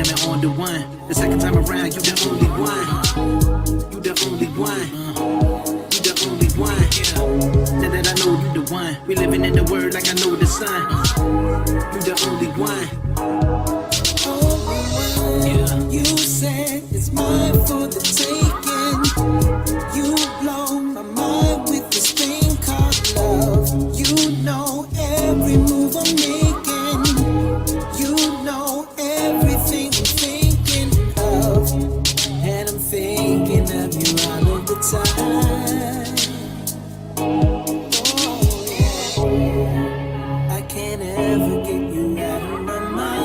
jamming on the one. The second time around, you the only one. You the only one. You the only one. Now that I know you the one. We living in the word like I know the sun. You the only one. You said it's mine for the taking. You blow my mind with this thing called love. You know every move I'm making. You know everything I'm thinking of. And I'm thinking of you all of the time. Oh, yeah. I can't ever get you out of my mind.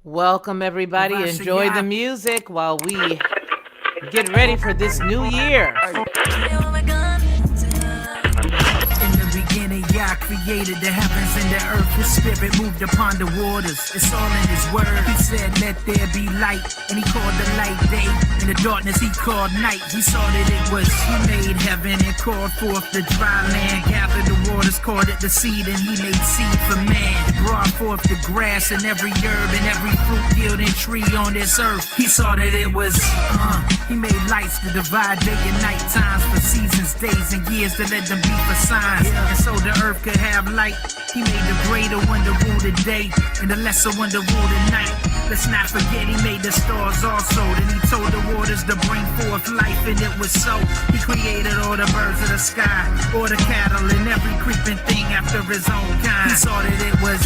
Welcome, everybody. Enjoy the music while we get ready for this new year. Yah created the heavens and the earth. His spirit moved upon the waters. It's all in his word. He said, let there be light. And he called the light day. In the darkness he called night. He saw that it was. He made heaven and called forth the dry land. Gathered the waters, called it the seed. And he made seed for man. Brought forth the grass and every herb and every fruit yielding tree on this earth. He saw that it was. He made lights to divide day and night times for seasons, days and years to let them be for signs. And so the earth could have light. He made the greater one to rule the day and the lesser one to rule the night. Let's not forget he made the stars also. Then he told the waters to bring forth life, and it was so. He created all the birds of the sky, all the cattle and every creeping thing after his own kind. He saw that it was.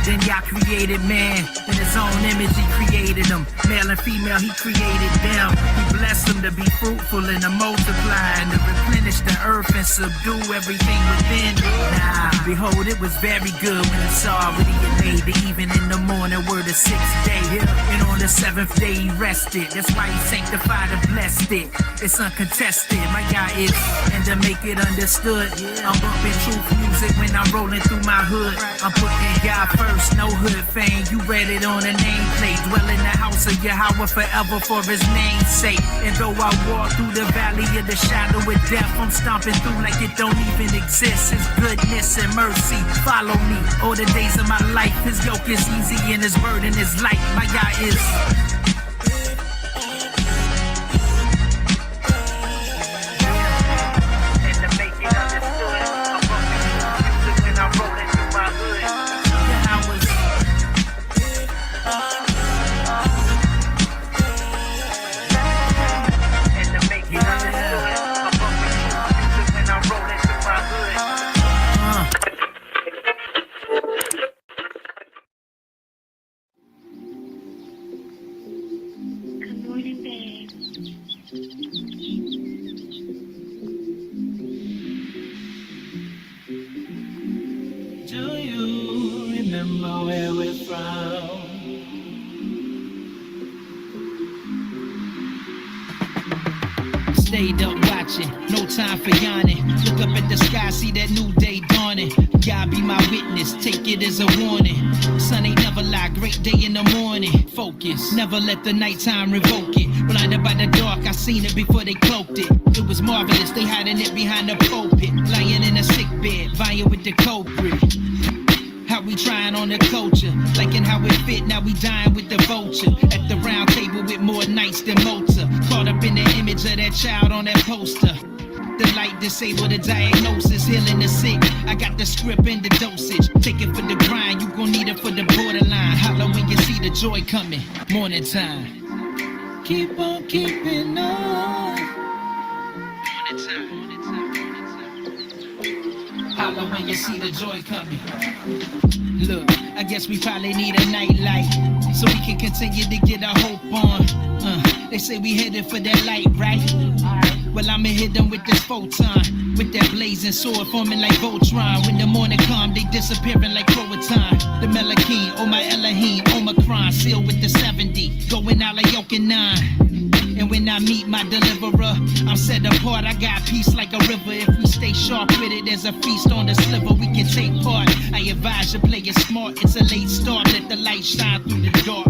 Then Yah created man. In his own image he created them. Male and female he created them. He blessed them to be fruitful and to multiply and to replenish the earth and subdue everything within. Nah, behold, it was very good when he saw what he had made. The even in the morning were the sixth day. And on the seventh day he rested. That's why he sanctified and blessed it. It's uncontested, my Yah is. And to make it understood, I'm bumping truth music when I'm rolling through my hood. I'm putting Yah first, no hood fame. You read it on a nameplate. Dwell in the house of Yahweh forever for his name's sake. And though I walk through the valley of the shadow of death, I'm stomping through like it don't even exist. His goodness and mercy follow me all the days of my life. His yoke is easy and his burden is light. My God is. remember where we're from? Stayed up watching, no time for yawning. Look up at the sky, see that new day dawning. God be my witness, take it as a warning. Sun ain't never lie, great day in the morning. Focus, never let the nighttime revoke it. Blinded by the dark, I seen it before they cloaked it. It was marvelous, they hiding it behind the pulpit. Lying in a sick bed, vying with the culprit. How we trying on the culture, liking how it fit, now we dying with the vulture. At the round table with more nights than Mozart. Caught up in the image of that child on that poster. The light disable the diagnosis, healing the sick. I got the script and the dosage. Take it for the grind, you gon' need it for the borderline. Holla when you see the joy coming, morning time. Keep on keeping on. Morning time. Holla when you see the joy coming. Look, I guess we probably need a night light so we can continue to get our hope on. They say we headed for that light, right? Well, I'ma hit them with this photon, with that blazing sword forming like Voltron. When the morning come, they disappearing like Croatan. The Melachine, oh my Elohim, Omicron, sealed with the 70, going out like Yoke and 9. And when I meet my deliverer, I'm set apart, I got peace like a river. If we stay sharp with it, there's a feast on the sliver, we can take part. I advise you play it smart, it's a late start, let the light shine through the dark.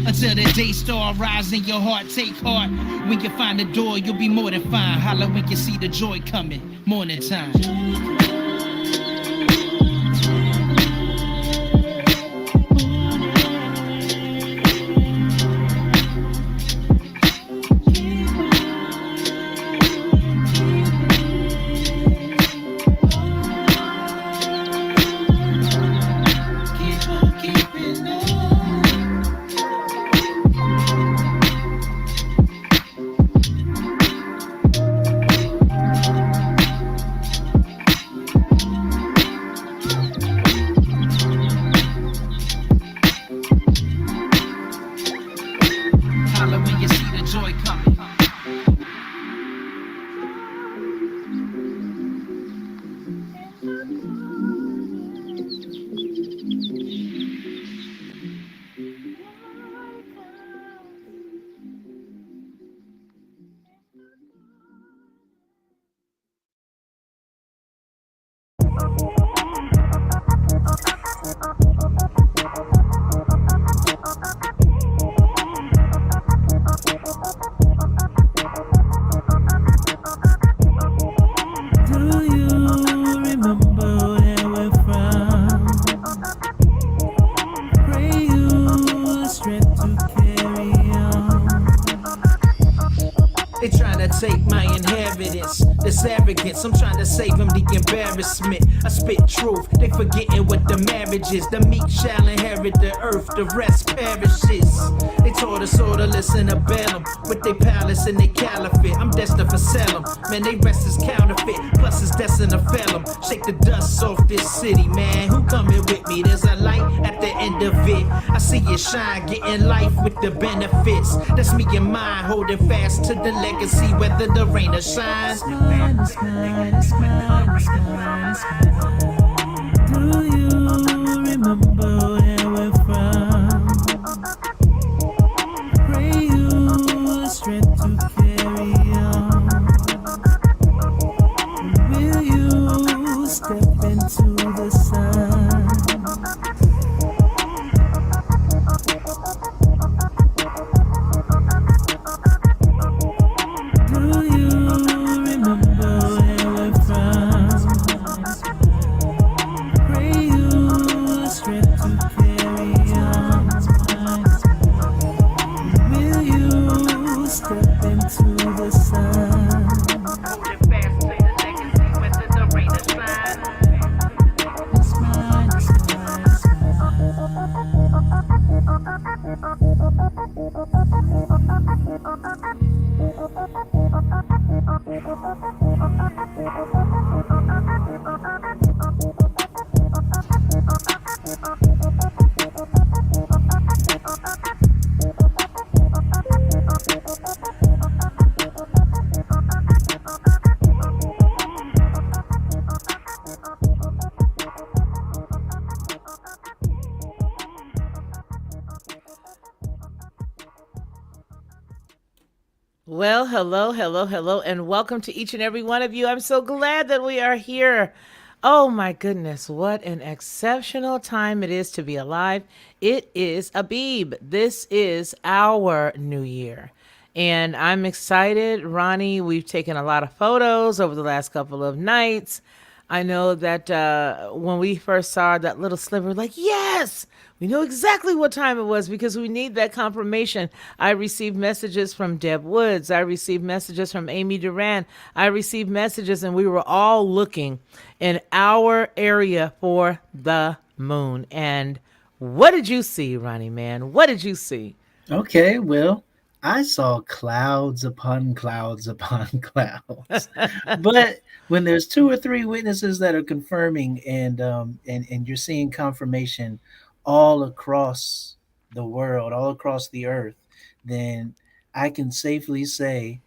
Until the day star rise in your heart, take heart. When you find the door, you'll be more than fine. Holla when you see the joy coming, morning time. I'm trying to save them the embarrassment. I spit truth, they forgetting what the marriage is. The meek shall inherit the earth, the rest perishes. They taught us all to listen to Balaam with their palace and their caliphate. I'm destined for Salem, man, they rest is counterfeit. Plus it's destined to fail them. Shake the dust off this city, man. Who coming with me? There's a light at the end of it. I see you shine, getting life with the benefits. That's me and mine, holding fast to the legacy, whether the rain or shine. Do you remember where we're from? Pray you strength to carry on. Will you step into the sun? Well, hello, hello, hello, and welcome to each and every one of you. I'm so glad that we are here. Oh my goodness, what an exceptional time it is to be alive. It is Abib. This is our new year. And I'm excited, Ronnie. We've taken a lot of photos over the last couple of nights. I know that when we first saw that little sliver, like, yes, we knew exactly what time it was because we need that confirmation. I received messages from Deb Woods. I received messages from Amy Duran. I received messages, and we were all looking in our area for the moon. And what did you see, Ronnie, man? What did you see? Okay, well, I saw clouds upon clouds upon clouds. But when there's two or three witnesses that are confirming and you're seeing confirmation all across the world, all across the earth, then I can safely say,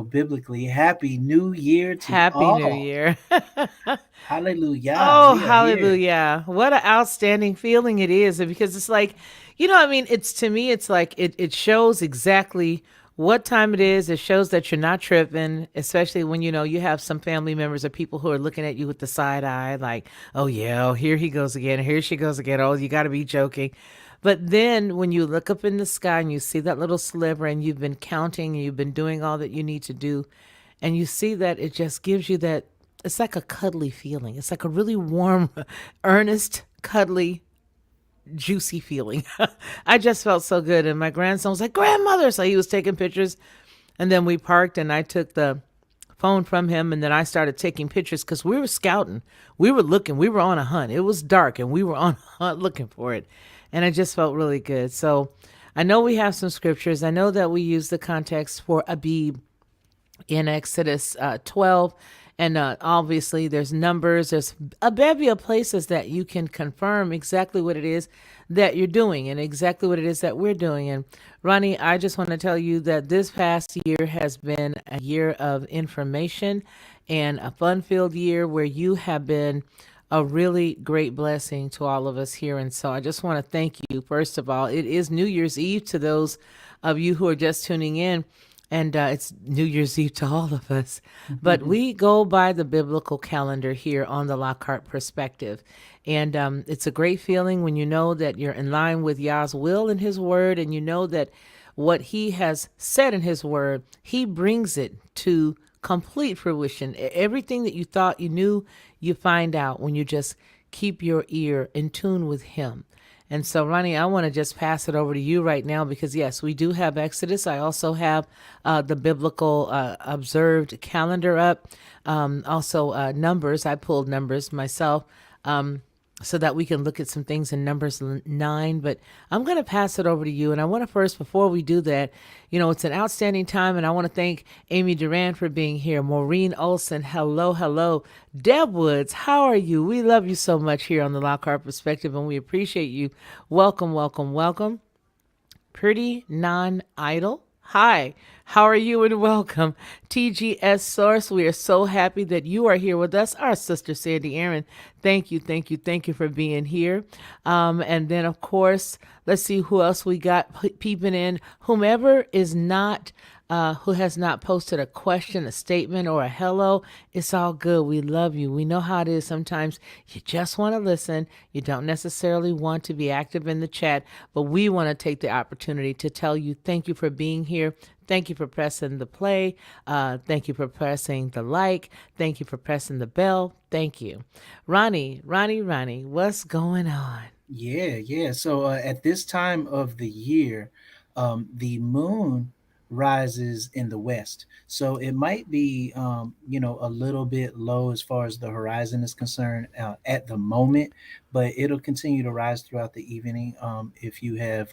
biblically, happy new year to Happy New all. Year. Hallelujah. Oh, We are here. hallelujah. What an outstanding feeling it is because it's like, I mean, it's to me, it's like it shows exactly what time it is. It shows that you're not tripping, especially when you have some family members or people who are looking at you with the side eye, like, oh, yeah, oh, here he goes again. Here she goes again. Oh, you got to be joking. But then when you look up in the sky and you see that little sliver and you've been counting and you've been doing all that you need to do, and you see that it just gives you that it's like a cuddly feeling. It's like a really warm, earnest, cuddly, juicy feeling. I just felt so good. And my grandson was like, Grandmother. So he was taking pictures. And then we parked and I took the phone from him and then I started taking pictures because we were scouting. We were looking. We were on a hunt. It was dark and we were on a hunt looking for it. And I just felt really good. So I know we have some scriptures. I know that we use the context for Abib in Exodus 12. And obviously, there's numbers, there's a bevy of places that you can confirm exactly what it is that you're doing and exactly what it is that we're doing. And Ronnie, I just want to tell you that this past year has been a year of information and a fun filled year where you have been a really great blessing to all of us here. And so I just want to thank you. First of all, it is New Year's Eve to those of you who are just tuning in. And it's New Year's Eve to all of us. But we go by the biblical calendar here on the Lockhart Perspective. And it's a great feeling when you know that you're in line with Yah's will and his word, and you know that what he has said in his word, he brings it to complete fruition. Everything that you thought you knew, you find out when you just keep your ear in tune with him. And so, Ronnie, I want to just pass it over to you right now because, yes, we do have Exodus. I also have the biblical observed calendar up. Also, numbers. I pulled numbers myself so that we can look at some things in Numbers 9. But I'm going to pass it over to you. And I want to first, before we do that, it's an outstanding time. And I want to thank Amy Duran for being here. Maureen Olson, hello, hello. Deb Woods, how are you? We love you so much here on the Lockhart Perspective, and we appreciate you. Welcome, welcome, welcome. Pretty non-idle. Hi, how are you and welcome. TGS Source, we are so happy that you are here with us. Our sister Sandy Aaron, thank you, thank you, thank you for being here. And then, of course, let's see who else we got peeping in. Whomever is not who has not posted a question, a statement, or a hello, it's all good. We love you. We know how it is. Sometimes you just want to listen. You don't necessarily want to be active in the chat, but we want to take the opportunity to tell you thank you for being here. Thank you for pressing the play. Thank you for pressing the like. Thank you for pressing the bell. Thank you. Ronnie, what's going on? Yeah. So at this time of the year, the moon rises in the west. So it might be, a little bit low as far as the horizon is concerned at the moment, but it'll continue to rise throughout the evening. If you have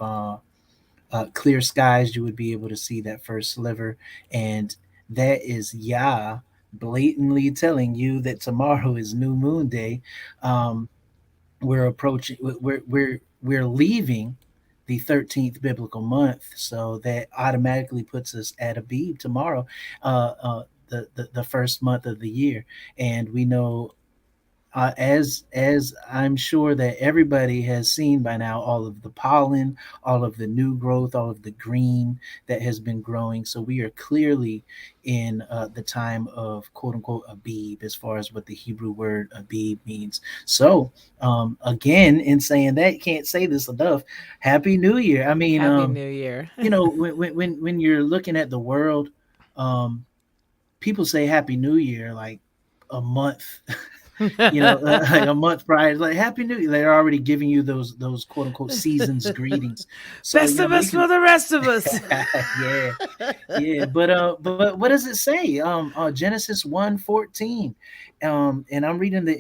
clear skies, you would be able to see that first sliver. And that is Yah blatantly telling you that tomorrow is new moon day. We're approaching we're leaving the 13th biblical month, so that automatically puts us at Abib tomorrow, the first month of the year. And we know as I'm sure that everybody has seen by now, all of the pollen, all of the new growth, all of the green that has been growing. So we are clearly in the time of quote unquote Abib, as far as what the Hebrew word Abib means. So again, in saying that, can't say this enough. Happy New Year. I mean, Happy New Year. when you're looking at the world, um, people say Happy New Year like a month, like a month prior. Like Happy New Year, they're already giving you those quote unquote seasons greetings. So Best of they us can, for the rest of us. yeah, yeah. But what does it say? Genesis 1:14. And I'm reading the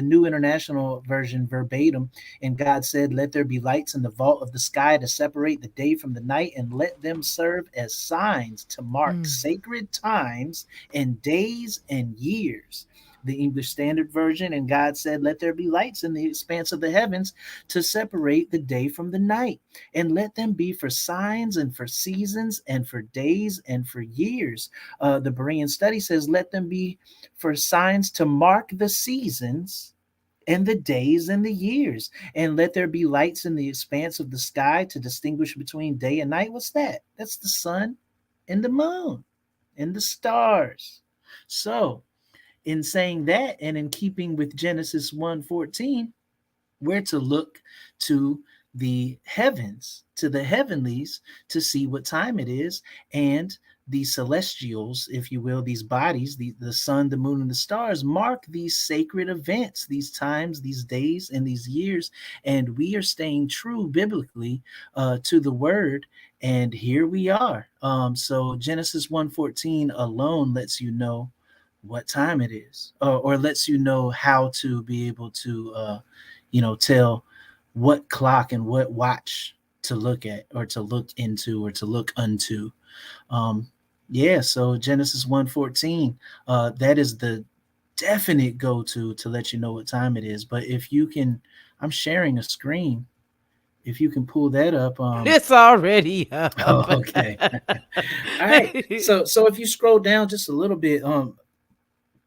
New International Version verbatim. And God said, "Let there be lights in the vault of the sky to separate the day from the night, and let them serve as signs to mark sacred times and days and years." The English Standard Version, and God said, "Let there be lights in the expanse of the heavens to separate the day from the night, and let them be for signs and for seasons and for days and for years." The Berean Study says, "Let them be for signs to mark the seasons and the days and the years, and let there be lights in the expanse of the sky to distinguish between day and night." What's that? That's the sun and the moon and the stars. So, in saying that, and in keeping with Genesis 1:14, we're to look to the heavens, to the heavenlies, to see what time it is. And the celestials, if you will, these bodies, the sun, the moon, and the stars, mark these sacred events, these times, these days, and these years. And we are staying true biblically to the word. And here we are. So Genesis 1:14 alone lets you know what time it is, or lets you know how to be able to tell what clock and what watch to look at, or to look into, or to look unto. um yeah, so Genesis 1:14, that is the definite go-to to let you know what time it is. But if you can, I'm sharing a screen, if you can pull that up. It's already up. Oh, okay. All right, so if you scroll down just a little bit,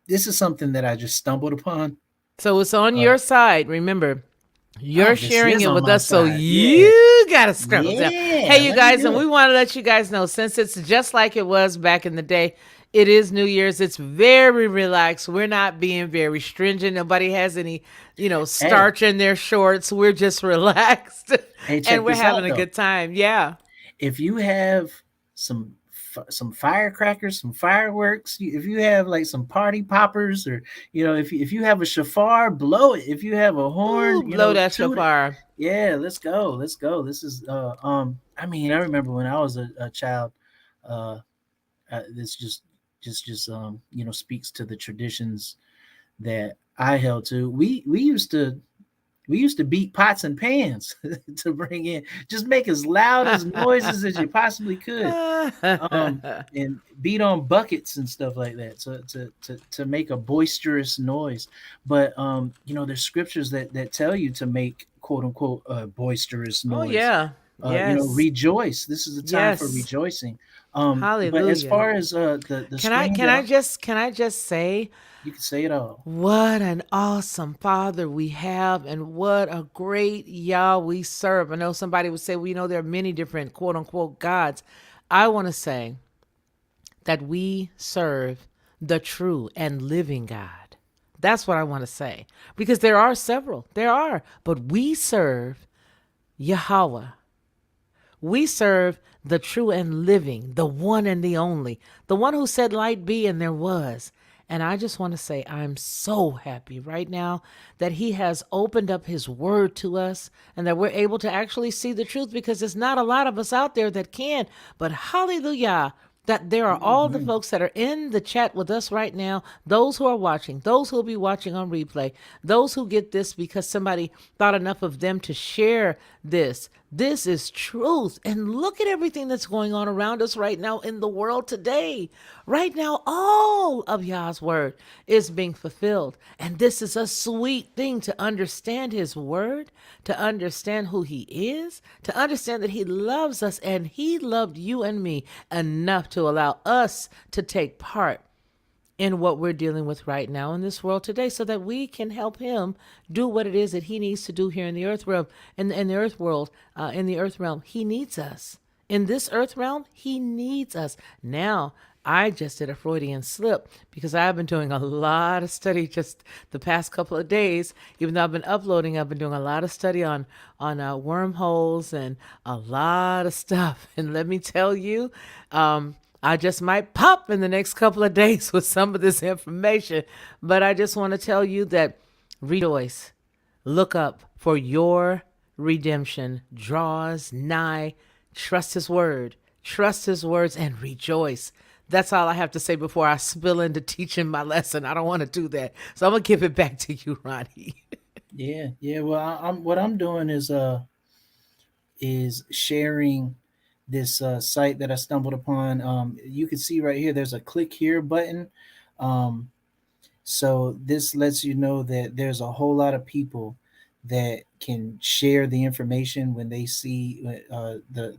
this is something that I just stumbled upon. So it's on uh your side. Remember, you're this sharing is it on with my us, so side. Yeah, you gotta scroll down. yeah, Hey, you let me guys, do and we it. want to let you guys know, since it's just like it was back in the day, it is New Year's. It's very relaxed. We're not being very stringent. Nobody has any, Hey, starch in their shorts. We're just relaxed, hey, and check we're this out having a though. good time. Yeah. If you have some firecrackers, some fireworks, if you have like some party poppers, or if you have a shofar, blow it. If you have a horn, Ooh, blow that toot it. shofar. Yeah, let's go. This is I mean, I remember when I was a child. uh this just speaks to the traditions that I held to. We used to beat pots and pans to bring in, just make as loud as noises as you possibly could, and beat on buckets and stuff like that, so to make a boisterous noise. But there's scriptures that tell you to make quote unquote a boisterous Oh, noise. yeah. Yes. Rejoice. This is a time for Yes. rejoicing. But as Hallelujah. far as the Can I screen can that I just can I just say you can say it all. what an awesome Father we have, and what a great Yah we serve. I know somebody would say, well, there are many different quote unquote gods. I want to say that we serve the true and living God. That's what I want to say. Because there are several. There are. But we serve Yahweh. We serve the true and living, the one and the only, the one who said, "Light be," and there was. And I just want to say, I'm so happy right now that he has opened up his word to us, and that we're able to actually see the truth, because there's not a lot of us out there that can. But hallelujah, that there are all the Mhm. folks that are in the chat with us right now, those who are watching, those who will be watching on replay, those who get this because somebody thought enough of them to share this. This is truth. And look at everything that's going on around us right now in the world today. Right now, all of Yah's word is being fulfilled. And this is a sweet thing, to understand his word, to understand who he is, to understand that he loves us, and he loved you and me enough to allow us to take part in what we're dealing with right now in this world today, so that we can help him do what it is that he needs to do here in the earth realm, in the earth world, in the earth realm. He needs us. In this earth realm, he needs us. Now, I just did a Freudian slip because I've been doing a lot of study just the past couple of days. Even though I've been uploading, I've been doing a lot of study on wormholes and a lot of stuff. And let me tell you, I just might pop in the next couple of days with some of this information. But I just want to tell you that rejoice, look up, for your redemption draws nigh. Trust his word, trust his words, and rejoice. That's all I have to say before I spill into teaching my lesson. I don't want to do that. So I'm going to give it back to you, Ronnie. Yeah, yeah. Well, I'm what I'm doing is sharing this site that I stumbled upon. You can see right here. There's a click here button. Um, So this lets you know that there's a whole lot of people that can share the information when they see the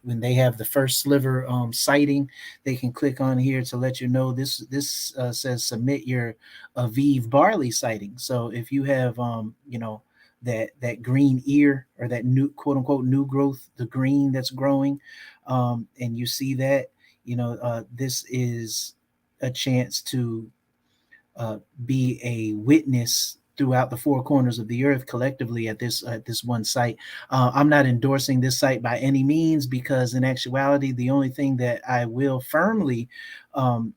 when they have the first sliver sighting. They can click on here to let you know. This says submit your Aviv barley sighting. So if you have that green ear, or that new quote unquote new growth, the green that's growing, and you see that, this is a chance to be a witness throughout the four corners of the earth collectively at this one site. I'm not endorsing this site by any means, because in actuality, the only thing that I will firmly um,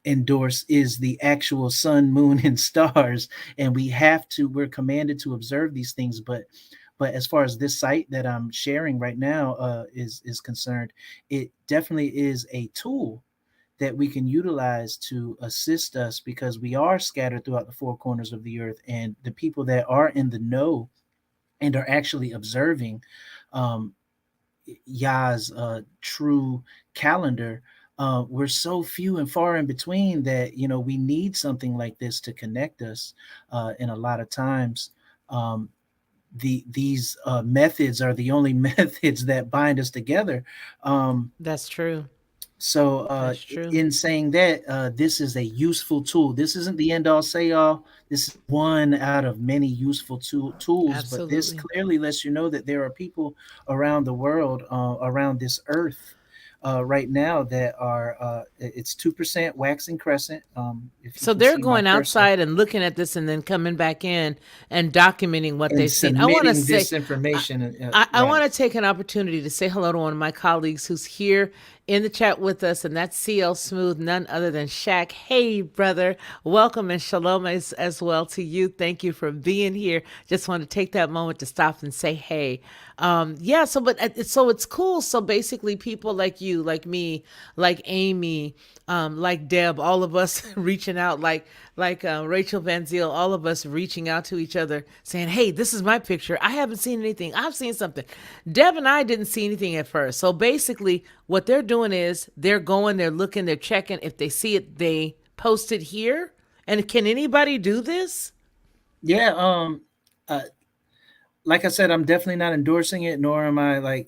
endorse is the actual sun, moon, and stars, and we're commanded to observe these things. But as far as this site that I'm sharing right now is concerned, it definitely is a tool that we can utilize to assist us, because we are scattered throughout the four corners of the earth, and the people that are in the know and are actually observing um, Yah's true calendar, we're so few and far in between that we need something like this to connect us. And a lot of times, um, these methods are the only methods that bind us together. Um, That's true. So, That's true. in saying that, this is a useful tool. This isn't the end all say all. This is one out of many useful tools, but this Absolutely. clearly lets you know that there are people around the world, around this earth, right now, that are, it's 2% waxing crescent. If you So can they're see my going cursor, outside and looking at this and then coming back in and documenting what and they've seen. I want to submitting say, this information, I right. want to take an opportunity to say hello to one of my colleagues who's here in the chat with us, and that's CL Smooth, none other than Shaq. Hey, brother, welcome and shalom as well to you. Thank you for being here. Just want to take that moment to stop and say hey. Yeah, so it's cool. So basically, people like you, like me, like Amy, like Deb, all of us reaching out, like Rachel Van Ziel, all of us reaching out to each other, saying, "Hey, this is my picture. I haven't seen anything. I've seen something." Deb and I didn't see anything at first. So basically, what they're doing is they're going, they're looking, they're checking. If they see it, they post it here. And can anybody do this? Yeah. Uh, like I said, I'm definitely not endorsing it, nor am I like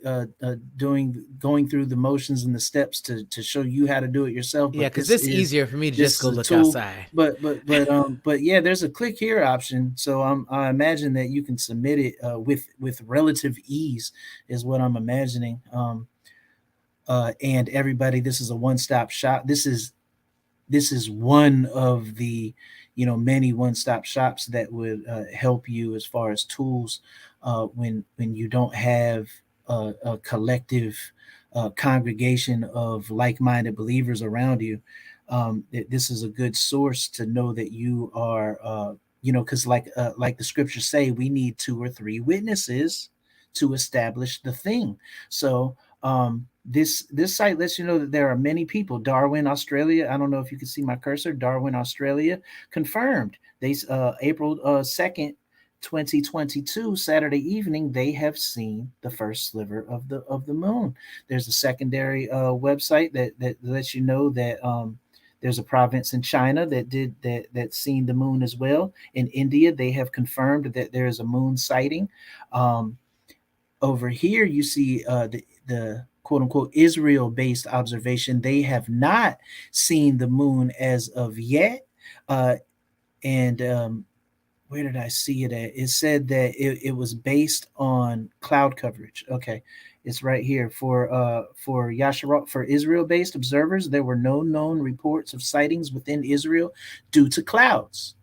doing going through the motions and the steps to show you how to do it yourself. Yeah, But because it's easier for me to just this go is a look tool. outside. But yeah, there's a click here option, so I imagine that you can submit it with relative ease, is what I'm imagining. And everybody, this is a one stop shop. This is one of the many one-stop shops that would help you as far as tools when you don't have a collective congregation of like-minded believers around you. This is a good source to know that you are because like the scriptures say, we need two or three witnesses to establish the thing. So this site lets you know that there are many people. Darwin, Australia. I don't know if you can see my cursor. Darwin, Australia, confirmed. They April 2nd, 2022, Saturday evening, they have seen the first sliver of the moon. There's a secondary website that lets you know that there's a province in China that's seen the moon as well. In India, they have confirmed that there is a moon sighting. Over here, you see the quote unquote Israel based observation, they have not seen the moon as of yet. And Where did I see it at? It said that it was based on cloud coverage. Okay, it's right here for Yasharot, for Israel-based observers. There were no known reports of sightings within Israel due to clouds.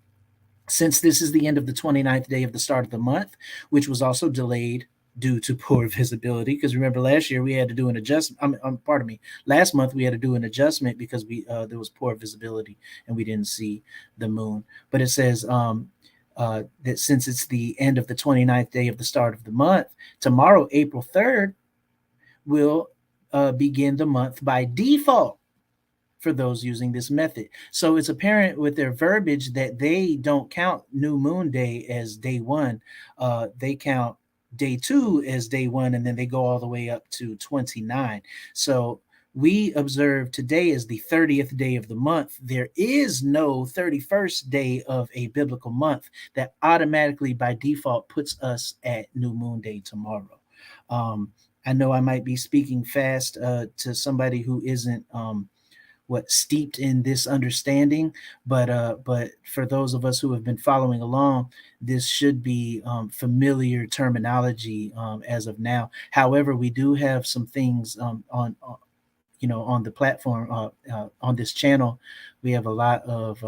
Since this is the end of the 29th day of the start of the month, which was also delayed due to poor visibility. Because remember, last year we had to do an adjustment. Pardon me. Last month we had to do an adjustment because we there was poor visibility and we didn't see the moon. But it says that since it's the end of the 29th day of the start of the month, tomorrow, April 3rd, will begin the month by default for those using this method. So it's apparent with their verbiage that they don't count new moon day as day one. They count day two as day one, and then they go all the way up to 29. So we observe today as the 30th day of the month. There is no 31st day of a biblical month that automatically by default puts us at new moon day tomorrow. I know I might be speaking fast to somebody who isn't steeped in this understanding, but for those of us who have been following along, this should be familiar terminology as of now. However, we do have some things on the platform, on this channel. We have a lot of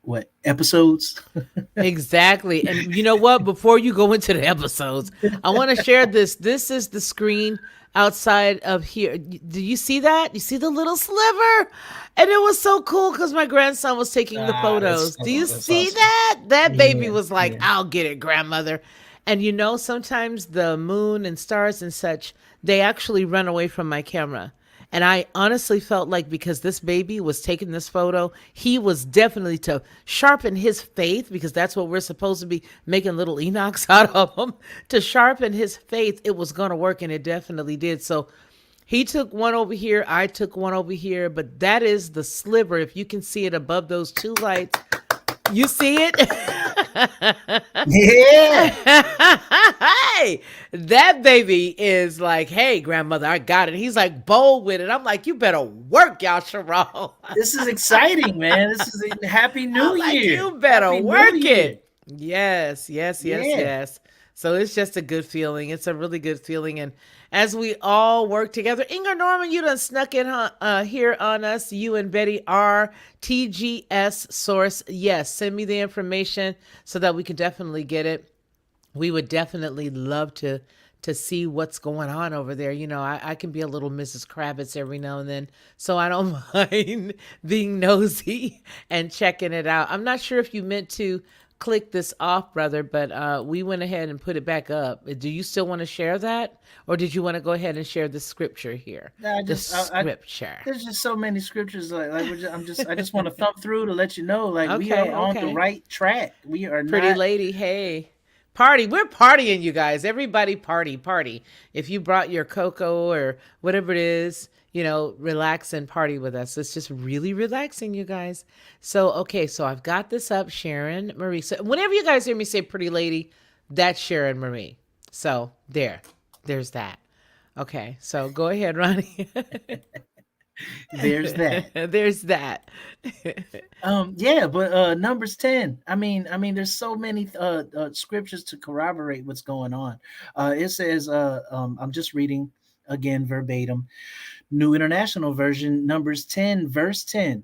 what episodes. Exactly. And you know what? Before you go into the episodes, I want to share this. This is the screen outside of here. Do you see that? You see the little sliver? And it was so cool because my grandson was taking the photos. Do you see awesome. that? That baby Yeah, was like, yeah. I'll get it, grandmother. And you know, sometimes the moon and stars and such, they actually run away from my camera. And I honestly felt like because this baby was taking this photo, he was definitely to sharpen his faith, because that's what we're supposed to be making little Enochs out of him, to sharpen his faith. It was going to work, and it definitely did. So he took one over here. I took one over here. But that is the sliver. If you can see it above those two lights, you see it? Yeah. Hey, that baby is like, hey, grandmother, I got it. He's like bold with it. I'm like, you better work, y'all, Sharon. This is exciting, man. This is a happy new I'm like, year. you better Happy New work Year. it. Yes, yes, yes, Yeah. yes. So it's just a good feeling. It's a really good feeling. And as we all work together, Inger Norman, you done snuck in here on us. You and Betty are TGS source. Yes, send me the information so that we can definitely get it. We would definitely love to see what's going on over there. You know, I can be a little Mrs. Kravitz every now and then, so I don't mind being nosy and checking it out. I'm not sure if you meant to click this off, brother, but we went ahead and put it back up. Do you still want to share that, or did you want to go ahead and share the scripture here? Scripture. There's just so many scriptures. I just want to thumb through to let you know, like, we are on the right track. We are Pretty not. lady, hey. Party. We're partying, you guys. Everybody party. If you brought your cocoa or whatever it is, you know, relax and party with us. It's just really relaxing, you guys. So, okay, so I've got this up, Sharon Marie. So whenever you guys hear me say pretty lady, that's Sharon Marie. So there's that. Okay, so go ahead, Ronnie. There's that. There's that. Yeah, but Numbers 10. I mean, there's so many scriptures to corroborate what's going on. It says, I'm just reading again verbatim, New International Version, Numbers 10, verse 10.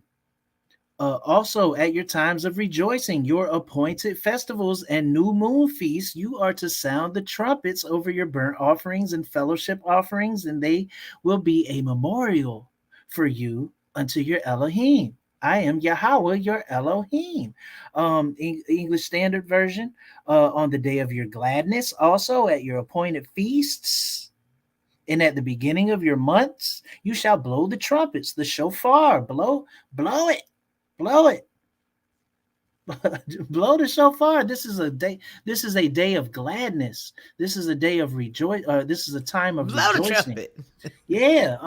Also, at your times of rejoicing, your appointed festivals and new moon feasts, you are to sound the trumpets over your burnt offerings and fellowship offerings, and they will be a memorial for you unto your Elohim. I am Yahweh, your Elohim. English Standard Version, on the day of your gladness, also at your appointed feasts, and at the beginning of your months, you shall blow the trumpets, the shofar, blow it. Blow the shofar. This is a day of gladness. This is a day of rejoice. This is a time of Blow rejoicing. the trumpet. Yeah.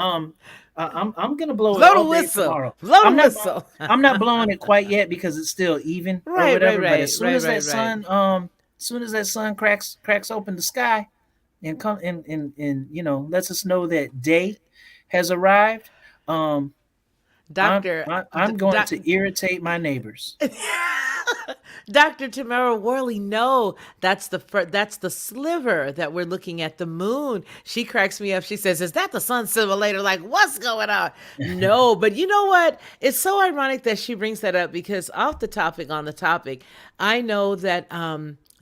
I'm gonna blow it Blow the all day whistle. tomorrow. Blow the I'm not, whistle. I'm not blowing it quite yet because it's still even or Right, whatever. right, But as soon right, as right, that sun, cracks open the sky, and come and lets us know that day has arrived. Um, Doctor, I'm going to irritate my neighbors. Dr. Tamara Worley, no, that's the sliver that we're looking at, the moon. She cracks me up. She says, "Is that the sun simulator? Like, what's going on?" No, but you know what? It's so ironic that she brings that up because off the topic, on the topic, I know that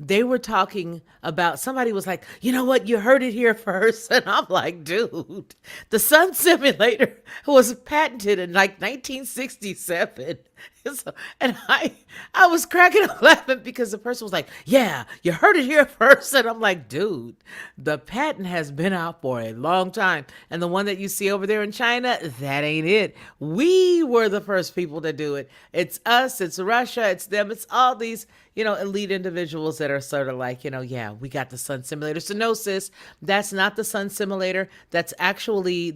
they were talking about, somebody was like, you know what, you heard it here first. And I'm like, dude, the sun simulator was patented in like 1967. So, and I was cracking up laughing because the person was like, yeah, you heard it here first. And I'm like, dude, the patent has been out for a long time. And the one that you see over there in China, that ain't it. We were the first people to do it. It's us, it's Russia, it's them, it's all these, elite individuals that are sort of like, yeah, we got the sun simulator. So no, sis, that's not the sun simulator. That's actually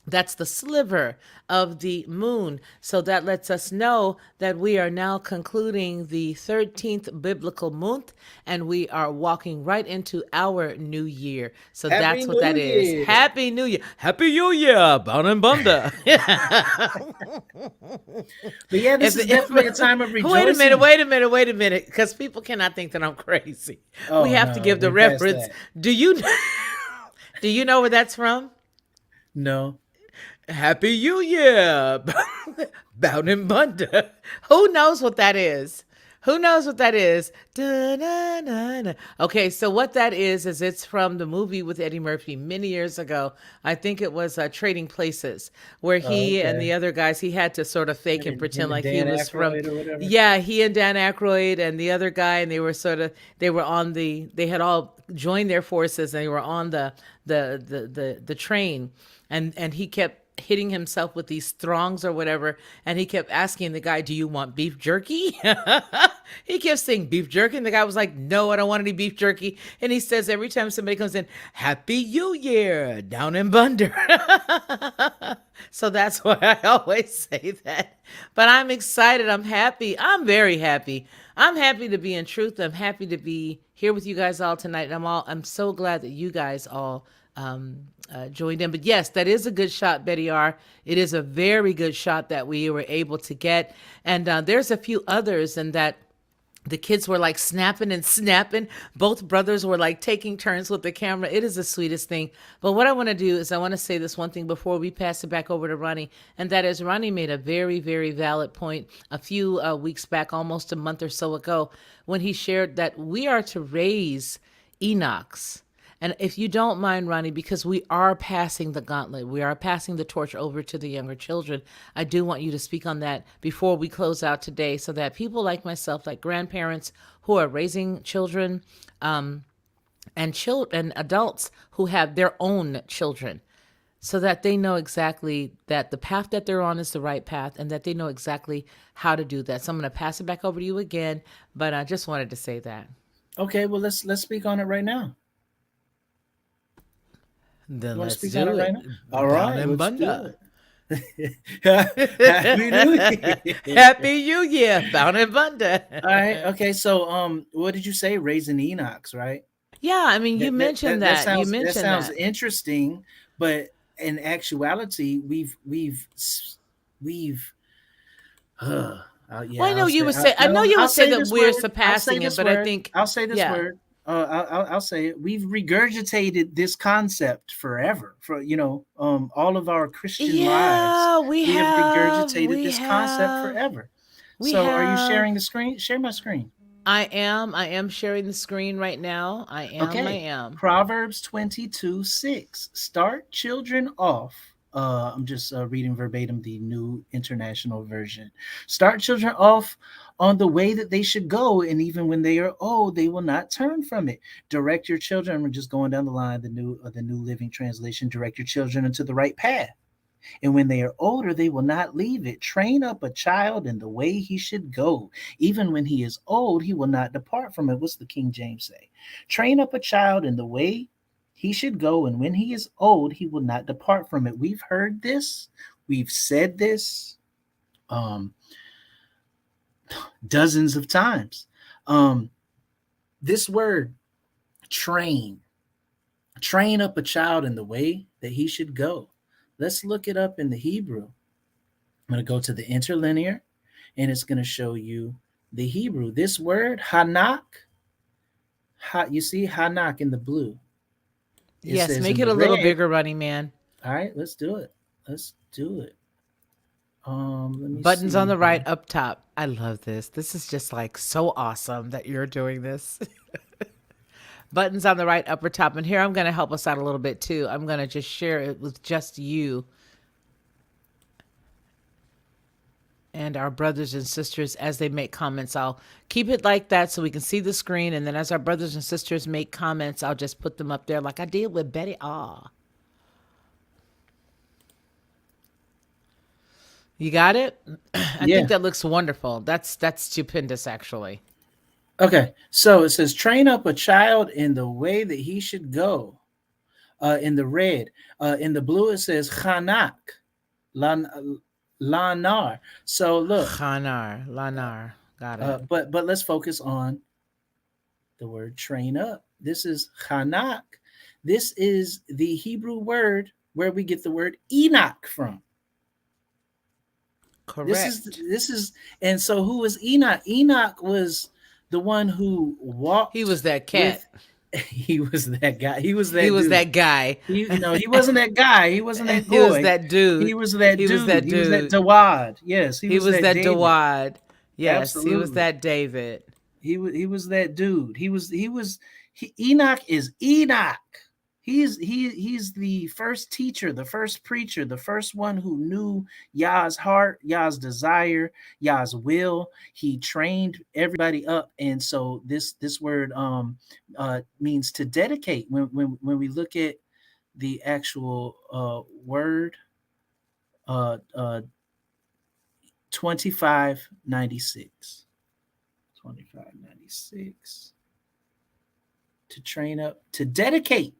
that's the sliver of the moon. So that lets us know that we are now concluding the 13th biblical month and we are walking right into our new year. So Happy that's what that New is. Year. Happy New Year. Happy New Year. Bound and Bunda. But yeah, this is definitely a time of rejoicing. Wait a minute. Because people cannot think that I'm crazy. We Oh have to no, give the we're past reference. that. Do you do you know where that's from? No. Happy New Year, Bound and Bunda. Who knows what that is? Who knows what that is? Da-na-na-na. Okay, so what that is it's from the movie with Eddie Murphy many years ago. I think it was Trading Places, where Oh, he and the okay. other guys, he had to sort of fake and Him pretend and like he Dan was from, Aykroyd or whatever. yeah, he and Dan Aykroyd and the other guy, and they were on they had all joined their forces and they were on the train, and he kept hitting himself with these throngs or whatever, and he kept asking the guy, do you want beef jerky? He kept saying beef jerky, and the guy was like, no, I don't want any beef jerky. And he says every time somebody comes in, Happy New Year, down in Bunder. So that's why I always say that. But I'm excited, I'm happy, I'm very happy. I'm happy to be in truth. I'm happy to be here with you guys all tonight. I'm so glad that you guys all joined in. But yes, that is a good shot, Betty R. It is a very good shot that we were able to get. And there's a few others, and that the kids were like snapping and snapping. Both brothers were like taking turns with the camera. It is the sweetest thing. But what I want to do is I want to say this one thing before we pass it back over to Ronnie. And that is, Ronnie made a very, very valid point a few weeks back, almost a month or so ago, when he shared that we are to raise Enochs. And if you don't mind, Ronnie, because we are passing the gauntlet, we are passing the torch over to the younger children, I do want you to speak on that before we close out today, so that people like myself, like grandparents who are raising children, and adults who have their own children, so that they know exactly that the path that they're on is the right path, and that they know exactly how to do that. So I'm going to pass it back over to you again, but I just wanted to say that. Okay, well let's speak on it right now. Then You want to let's speak on do it right it. now? All Bound right, and let's do Bunda. it. Happy New Year. Happy New Year, Bound and Bunda. All right. Okay. So, what did you say? Raising Enochs, right? Yeah, I mean, you mentioned that. You That mentioned sounds that. interesting, but in actuality, we've. Yeah, Well, I know I'll you say. would say. I know No, you I'll would say say that this we're word. I'll say surpassing it, this but I word. think, I'll say this yeah, word. I'll say it. We've regurgitated this concept forever. For all of our Christian lives, yeah, we have regurgitated we this concept have, forever. we So, are you sharing have. the screen? Share my screen. I am sharing the screen right now. I Okay. am. Proverbs 22:6. Start children off. I'm just reading verbatim the New International Version. Start children off on the way that they should go, and even when they are old, they will not turn from it. Direct your children. I'm just going down the line. The New Living Translation. Direct your children into the right path. And when they are older, they will not leave it. Train up a child in the way he should go. Even when he is old, he will not depart from it. What's the King James say? Train up a child in the way he should go, and when he is old, he will not depart from it. We've heard this. We've said this um, dozens of times. This word, train. Train up a child in the way that he should go. Let's look it up in the Hebrew. I'm going to go to the interlinear, and it's going to show you the Hebrew. This word, hanak, you see hanak in the blue. It Yes, says make in it the a little red. bigger, Running Man. All right, let's do it. Let's do it. Let me Buttons on see the right here. up top. I love this. This is just like so awesome that you're doing this. Buttons on the right upper top. And here I'm going to help us out a little bit too. I'm going to just share it with just you and our brothers and sisters as they make comments. I'll keep it like that so we can see the screen. And then as our brothers and sisters make comments, I'll just put them up there like I did with Betty Ah. You got it? I Yeah. think that looks wonderful. That's stupendous, actually. Okay. So it says, train up a child in the way that he should go. In the red. In the blue, it says chanak, lanar. So look. Lanar. Got it. But let's focus on the word train up. This is chanak. This is the Hebrew word where we get the word Enoch from. Correct. This is, and so who was Enoch? Enoch was the one who walked. He was that cat. He was that guy. He was that. He was dude. that guy. He wasn't that guy. He wasn't that boy. He was that dude. He was that dude. Was that dude. He was that Dawad. Yes, he was that David. Dawad. Yes, Absolutely. he was that David. He was that dude. Enoch is Enoch. He's the first teacher, the first preacher, the first one who knew Yah's heart, Yah's desire, Yah's will. He trained everybody up, and so this word means to dedicate. When we look at the actual word, 2596, 2596, to train up, to dedicate.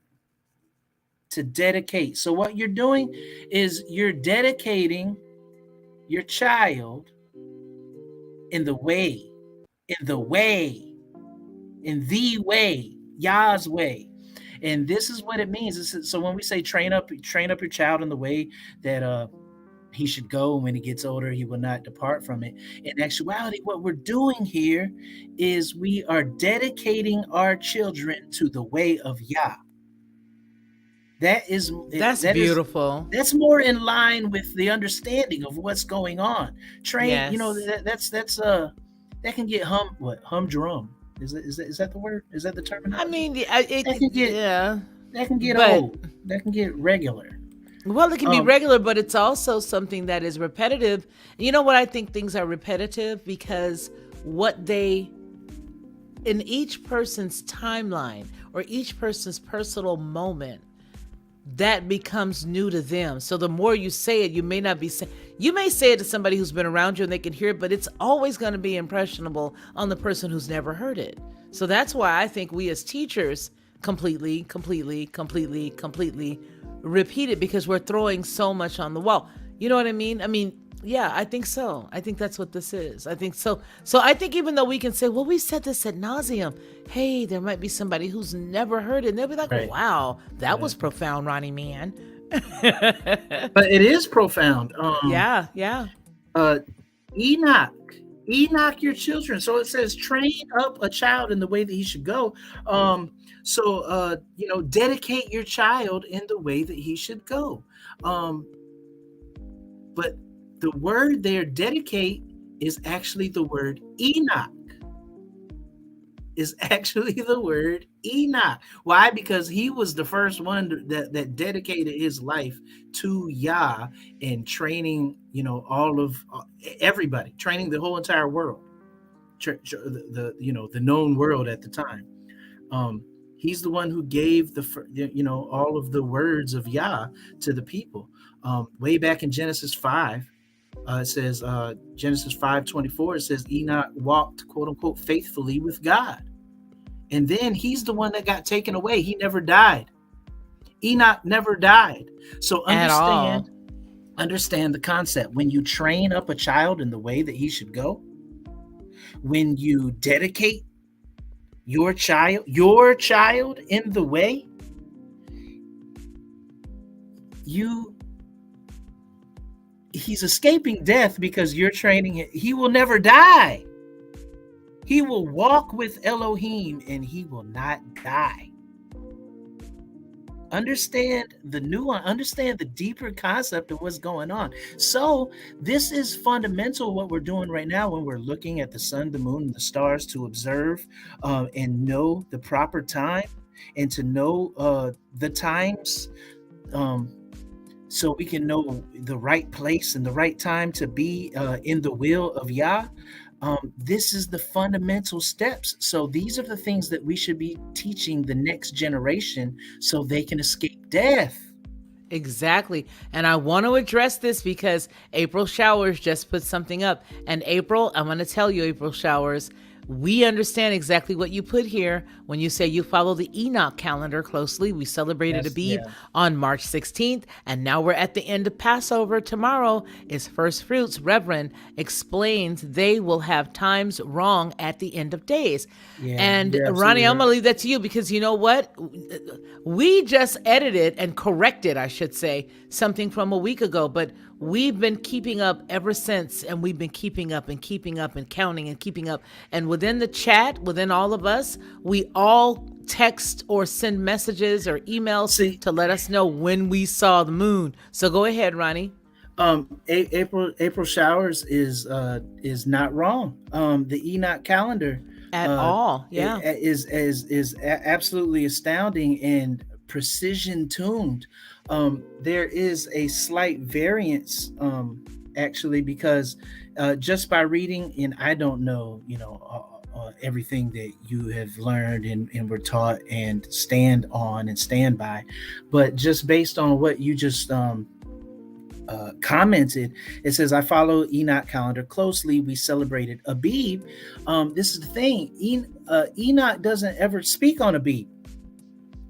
To dedicate. So what you're doing is you're dedicating your child in the way, Yah's way. And this is what it means. So when we say train up your child in the way that he should go, and when he gets older, he will not depart from it. In actuality, what we're doing here is we are dedicating our children to the way of Yah. That's beautiful. That's more in line with the understanding of what's going on. Train, yes. That can get humdrum. Is that the word? Is that the terminology? I mean, that can get old. That can get regular. Well, it can be regular, but it's also something that is repetitive. You know what I think things are repetitive? Because in each person's timeline or each person's personal moment, that becomes new to them. So the more you say it, you may say it to somebody who's been around you and they can hear it, but it's always going to be impressionable on the person who's never heard it. So that's why I think we as teachers completely repeat it, because we're throwing so much on the wall. You know what I mean? Yeah, I think so. I think that's what this is. I think so. So I think even though we can say, well, we said this ad nauseum, hey, there might be somebody who's never heard it, and they'll be like, right. Wow, that was profound, Ronnie Man. But it is profound. Yeah. Enoch your children. So it says, train up a child in the way that he should go. Dedicate your child in the way that he should go. But the word there, dedicate, is actually the word Enoch. Why? Because he was the first one that dedicated his life to Yah and training, all of everybody, training the whole entire world, the known world at the time. He's the one who gave all of the words of Yah to the people. Way back in Genesis 5. It says, Genesis 5:24, it says Enoch walked, quote unquote, faithfully with God. And then he's the one that got taken away. He never died. Enoch never died. So understand the concept. When you train up a child in the way that he should go, when you dedicate your child in the way, you he's escaping death because you're training him. He will never die. He will walk with Elohim and he will not die. Understand the nuance, understand the deeper concept of what's going on. So this is fundamental what we're doing right now when we're looking at the sun, the moon, and the stars to observe and know the proper time and to know the times so we can know the right place and the right time to be in the will of Yah. This is the fundamental steps. So these are the things that we should be teaching the next generation so they can escape death. Exactly. And I want to address this because April Showers just put something up. And April, I'm going to tell you, April Showers, we understand exactly what you put here when you say you follow the Enoch calendar closely. We celebrated Abib on March 16th, and now we're at the end of Passover. Tomorrow is First Fruits. Reverend explains they will have times wrong at the end of days. And Ronnie, I'm going to leave that to you because you know what? We just edited and corrected, I should say, something from a week ago, but we've been keeping up ever since, and we've been keeping up and counting and keeping up. And within the chat, within all of us, we all text or send messages or emails to let us know when we saw the moon. So go ahead, Ronnie. April Showers is not wrong. The Enoch calendar at all, is absolutely astounding and precision tuned. There is a slight variance actually because just by reading, and I don't know everything that you have learned and were taught and stand on and stand by, but just based on what you just commented, it says, I follow Enoch calendar closely. We celebrated Abib. This is the thing. Enoch doesn't ever speak on Abib.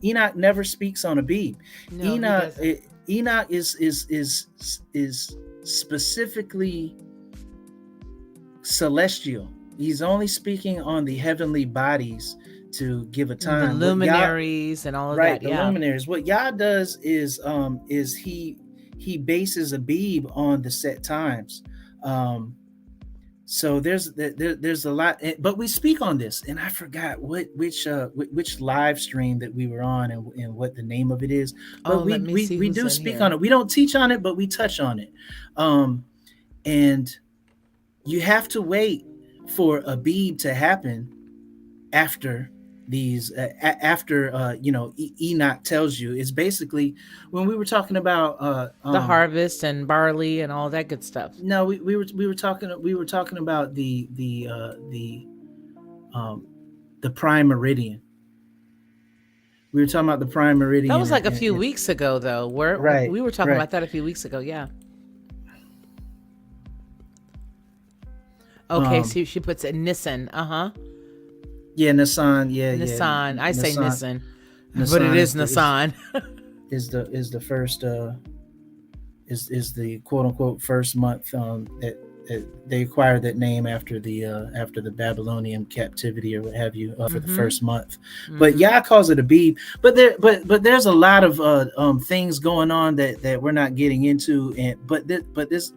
Enoch never speaks on Abib. No, Enoch is specifically celestial. He's only speaking on the heavenly bodies to give a time. The luminaries and all of that. The luminaries. What Yah does is he bases Abib on the set times. So there's a lot, but we speak on this, and I forgot which live stream that we were on and what the name of it is. But we do speak on it. We don't teach on it, but we touch on it. And you have to wait for Abib to happen after these Enoch tells you. It's basically when we were talking about the harvest and barley and all that good stuff. No, we were talking about the prime meridian. We were talking about the prime meridian. That was like a few weeks ago, though. We were talking about that a few weeks ago. Yeah. Okay, so she puts it Nisan. Yeah, Nisan. Nisan. I say Nisan, but it is Nisan. is the first is the quote unquote first month that they acquired that name after the Babylonian captivity or what have you for the first month. But Yah calls it Abib. But there's a lot of things going on that we're not getting into. But this.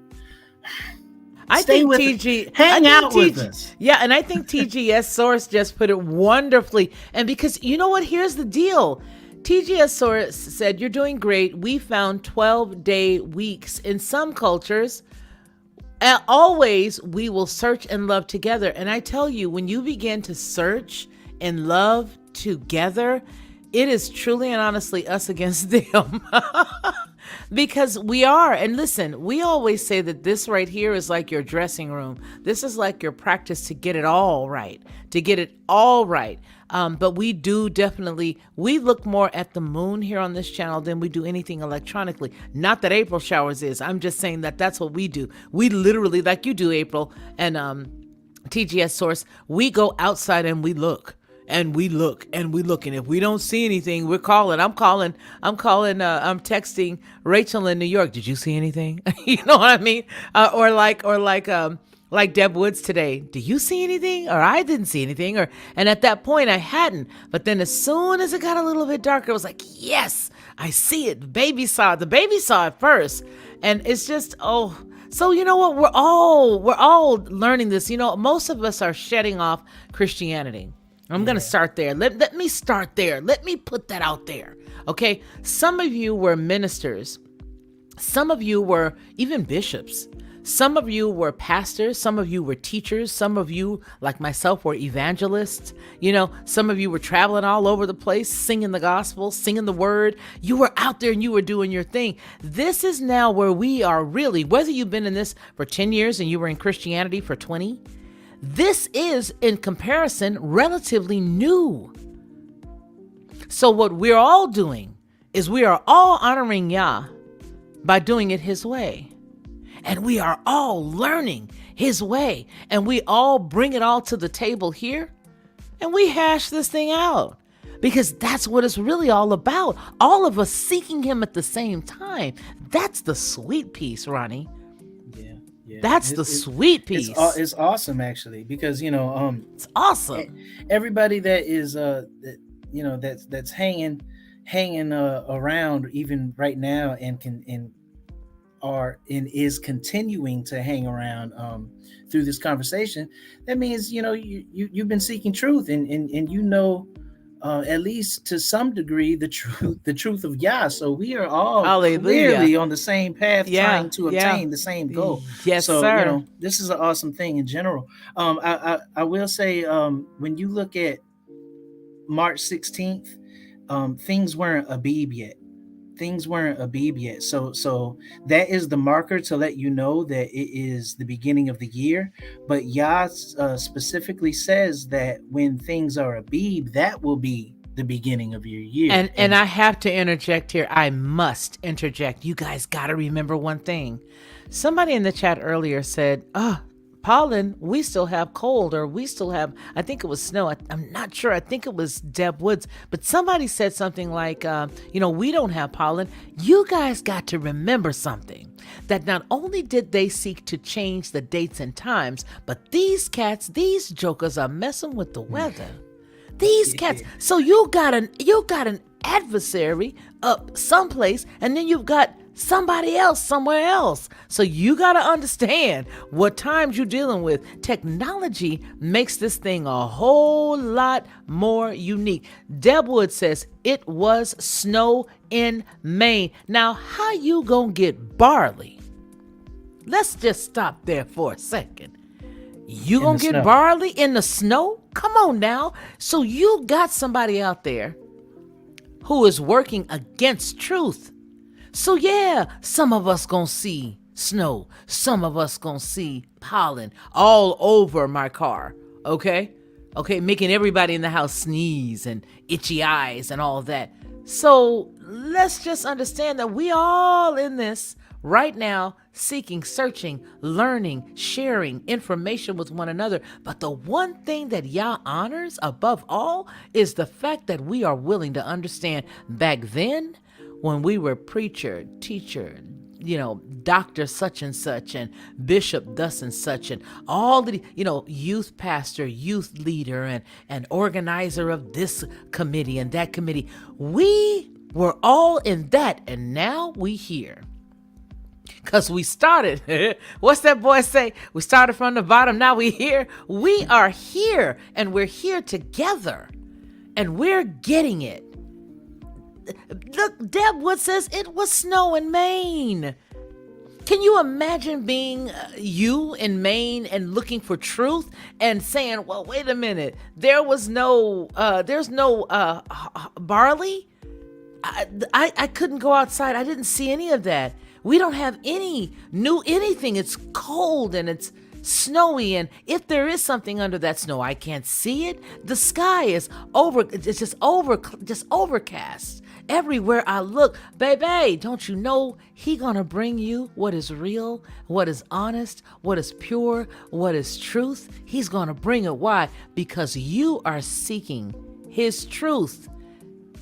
I think TG hang out with us. Yeah, and I think TGS Source just put it wonderfully. And because you know what, here's the deal. TGS Source said, you're doing great. We found 12-day weeks in some cultures. Always, we will search and love together. And I tell you, when you begin to search and love together, it is truly and honestly us against them. Because we are. And listen, we always say that this right here is like your dressing room. This is like your practice to get it all right, but we do definitely, we look more at the moon here on this channel than we do anything electronically. Not that April Showers is. I'm just saying that that's what we do. We literally, like you do, April, and TGS Source, we go outside and we look. And we look. And if we don't see anything, we're calling. I'm texting Rachel in New York. Did you see anything? You know what I mean? Or like Deb Woods today. Do you see anything? Or I didn't see anything. And at that point I hadn't. But then as soon as it got a little bit darker, I was like, yes, I see it. The baby saw it first. And it's just, so you know what? We're all learning this. You know, most of us are shedding off Christianity. I'm going to start there. Let me start there. Let me put that out there. Okay. Some of you were ministers. Some of you were even bishops. Some of you were pastors. Some of you were teachers. Some of you, like myself, were evangelists. You know, some of you were traveling all over the place, singing the gospel, singing the word. You were out there and you were doing your thing. This is now where we are really, whether you've been in this for 10 years and you were in Christianity for 20, this is, in comparison, relatively new. So what we're all doing is we are all honoring Yah by doing it his way. And we are all learning his way. And we all bring it all to the table here. And we hash this thing out. Because that's what it's really all about. All of us seeking him at the same time. That's the sweet piece, Ronnie. Yeah. That's the sweet piece. It's awesome, actually. Because, it's awesome. Everybody that is, that's hanging around even right now and is continuing to hang around through this conversation, that means you've been seeking truth and at least to some degree the truth of Yah. So we are all clearly on the same path, trying to obtain the same goal. Yes, so sir. This is an awesome thing in general. I will say, when you look at March 16th, things weren't Abib yet. So that is the marker to let you know that it is the beginning of the year. But Yah specifically says that when things are Abib, that will be the beginning of your year. And I have to interject here. I must interject. You guys got to remember one thing. Somebody in the chat earlier said, pollen, we still have cold, or we still have, I think it was snow. I'm not sure. I think it was Deb Woods, but somebody said something like, we don't have pollen. You guys got to remember something, that not only did they seek to change the dates and times, but these jokers are messing with the weather. These cats. So you got an adversary up someplace, and then you've got somebody else somewhere else. So you got to understand what times you're dealing with. Technology makes this thing a whole lot more unique. Deb Wood says it was snow in Maine. Now, how you gonna get barley? Let's just stop there for a second. You gonna get barley in the snow? Come on now. So you got somebody out there who is working against truth. So yeah, some of us gonna see snow. Some of us gonna see pollen all over my car. Okay, making everybody in the house sneeze and itchy eyes and all that. So let's just understand that we all in this right now, seeking, searching, learning, sharing information with one another. But the one thing that Yah honors above all is the fact that we are willing to understand. Back then, when we were preacher, teacher, doctor such and such, and bishop thus and such, and all the, youth pastor, youth leader, and organizer of this committee and that committee, we were all in that, and now we here. Because we started, what's that boy say? We started from the bottom, now we here. We are here, and we're here together, and we're getting it. Look, Deb Wood says it was snow in Maine. Can you imagine being you in Maine and looking for truth and saying, well, wait a minute, there's no barley? I couldn't go outside. I didn't see any of that. We don't have anything. It's cold and it's snowy, and if there is something under that snow, I can't see it. The sky is just overcast. Everywhere I look, baby, don't you know he gonna bring you what is real, what is honest, what is pure, what is truth? He's gonna bring it. Why? Because you are seeking his truth.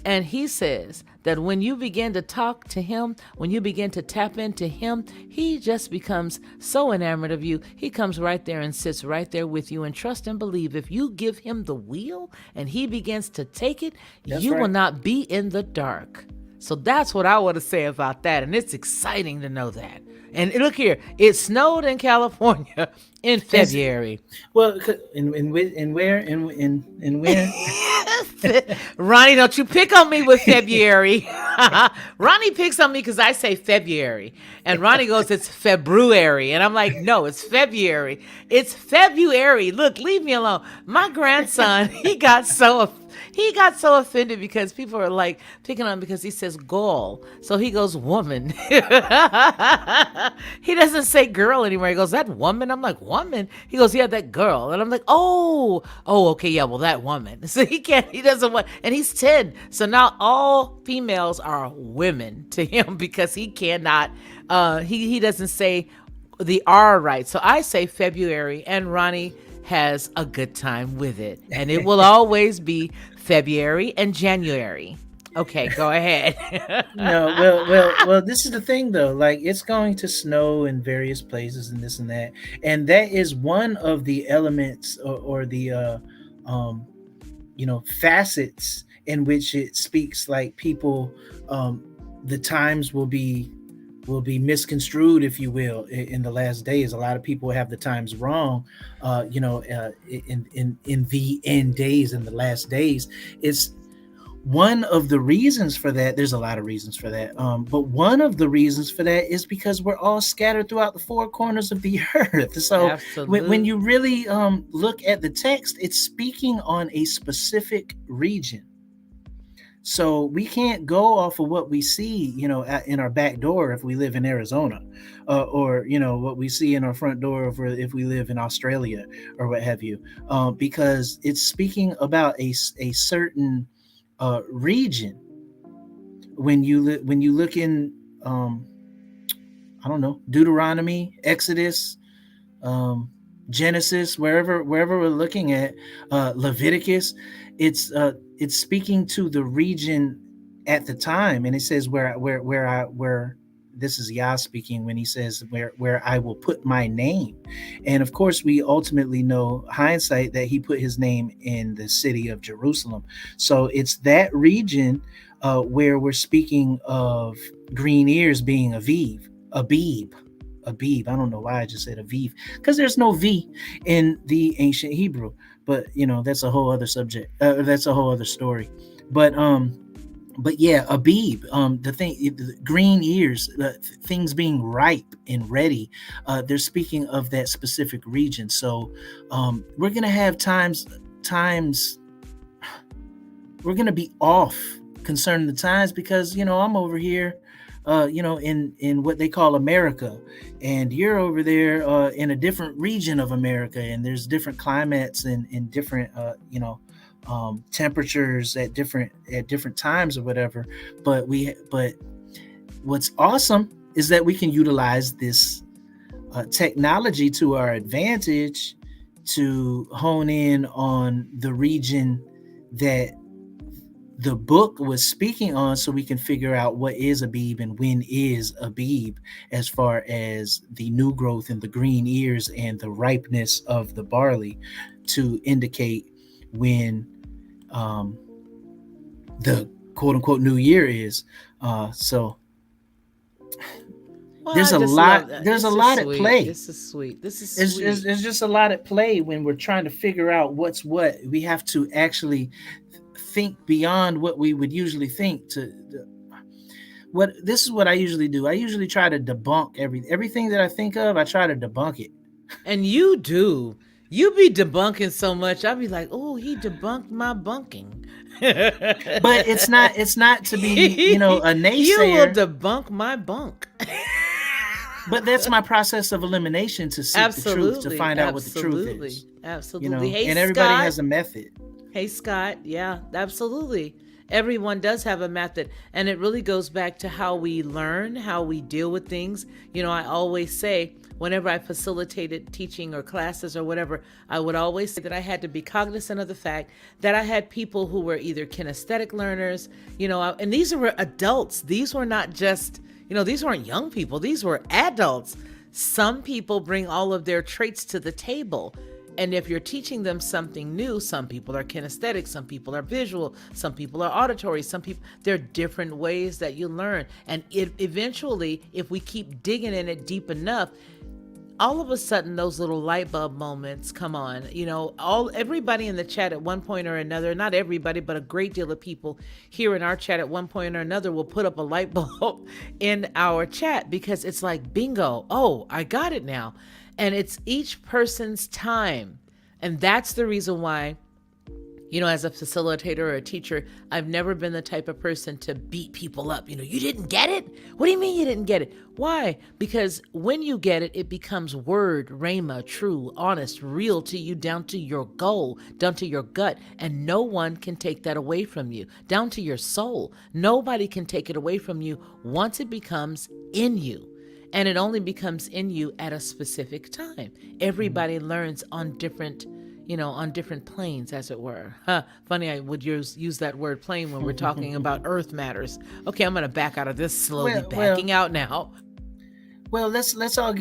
And he says that when you begin to talk to him, when you begin to tap into him, he just becomes so enamored of you. He comes right there and sits right there with you, and trust and believe if you give him the wheel and he begins to take it, you will not be in the dark. So that's what I want to say about that. And it's exciting to know that. And look here, it snowed in California in February. Well, in where in where? Ronnie, don't you pick on me with February. Ronnie picks on me because I say February. And Ronnie goes, it's February. And I'm like, no, it's February. It's February. Look, leave me alone. My grandson, he got so offended because people are like picking on him because he says girl. So he goes woman. He doesn't say girl anymore. He goes, that woman? I'm like, woman? He goes, yeah, that girl. And I'm like, oh, okay, yeah, well, that woman. So he doesn't want, and he's 10. So now all females are women to him because he cannot, he doesn't say the R right. So I say February, and Ronnie has a good time with it. And it will always be February and January. Okay, go ahead. No, well. This is the thing, though. Like, it's going to snow in various places and this and that, and that is one of the elements or the facets in which it speaks. Like, people, the times will be misconstrued, if you will, in the last days. A lot of people have the times wrong, in the end days, in the last days. It's one of the reasons for that. There's a lot of reasons for that, but one of the reasons for that is because we're all scattered throughout the four corners of the earth. So when you really look at the text, it's speaking on a specific region. So we can't go off of what we see, in our back door if we live in Arizona, or what we see in our front door if we live in Australia or what have you, because it's speaking about a certain region. When you look in, I don't know, Deuteronomy, Exodus, Genesis, wherever we're looking at, Leviticus, it's speaking to the region at the time, and it says where this is Yah speaking when he says where I will put my name. And of course, we ultimately know, hindsight, that he put his name in the city of Jerusalem. So it's that region where we're speaking of green ears being Abib. I don't know why I just said Aviv, because there's no V in the ancient Hebrew, but that's a whole other subject. That's a whole other story. But yeah, Abib, the green ears, things being ripe and ready. They're speaking of that specific region. So we're gonna have times. We're gonna be off concerning the times because I'm over here. In what they call America, and you're over there in a different region of America, and there's different climates and different temperatures at different times or whatever. But what's awesome is that we can utilize this technology to our advantage to hone in on the region that the book was speaking on, so we can figure out what is Abib and when is Abib, as far as the new growth in the green ears and the ripeness of the barley, to indicate when the quote unquote new year is. So there's a lot at play. This is sweet. There's just a lot at play when we're trying to figure out what's what. We have to actually think beyond what we would usually think. This is what I usually do. I usually try to debunk everything that I think of. I try to debunk it. And you do. You be debunking so much. I'll be like, oh, he debunked my bunking. But it's not to be, a naysayer. You will debunk my bunk. But that's my process of elimination, to seek the truth, to find out what the truth is. Absolutely. Hey, and everybody Scott has a method. Hey, Scott. Yeah, absolutely. Everyone does have a method, and it really goes back to how we learn, how we deal with things. I always say, whenever I facilitated teaching or classes or whatever, I would always say that I had to be cognizant of the fact that I had people who were either kinesthetic learners, and these were adults. These were not just, these weren't young people. These were adults. Some people bring all of their traits to the table. And if you're teaching them something new, some people are kinesthetic, some people are visual, some people are auditory, some people, there are different ways that you learn. And eventually, if we keep digging in it deep enough, all of a sudden those little light bulb moments come on. Everybody in the chat at one point or another, not everybody, but a great deal of people here in our chat at one point or another will put up a light bulb in our chat, because it's like, bingo, oh, I got it now. And it's each person's time. And that's the reason why, as a facilitator or a teacher, I've never been the type of person to beat people up. You didn't get it? What do you mean you didn't get it? Why? Because when you get it, it becomes word, rhema, true, honest, real to you, down to your goal, down to your gut. And no one can take that away from you, down to your soul. Nobody can take it away from you once it becomes in you. And it only becomes in you at a specific time. Everybody learns on different planes, as it were. Funny, I would use that word plane when we're talking about earth matters. Okay, I'm going to back out of this slowly, backing out now. Well, let's all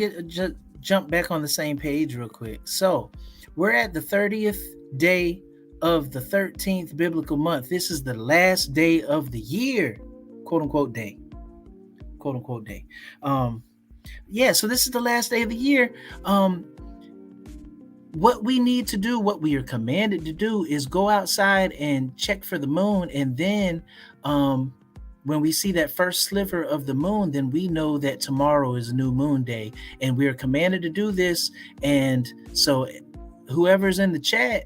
jump back on the same page real quick. So we're at the 30th day of the 13th biblical month. This is the last day of the year, quote unquote day. So this is the last day of the year. What we need to do, what we are commanded to do, is go outside and check for the moon. And then when we see that first sliver of the moon, then we know that tomorrow is new moon day. And we are commanded to do this. And so whoever's in the chat,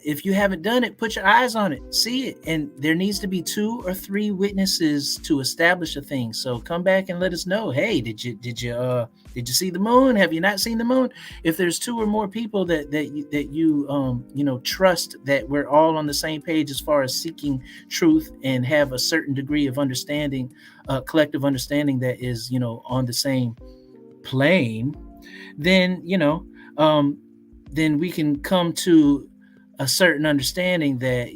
if you haven't done it, put your eyes on it, see it. And there needs to be 2 or 3 witnesses to establish a thing. So come back and let us know. Hey, did you see the moon? Have you not seen the moon? If there's 2 or more people that you trust that we're all on the same page as far as seeking truth and have a certain degree of understanding, collective understanding that is, on the same plane, then then we can come to a certain understanding that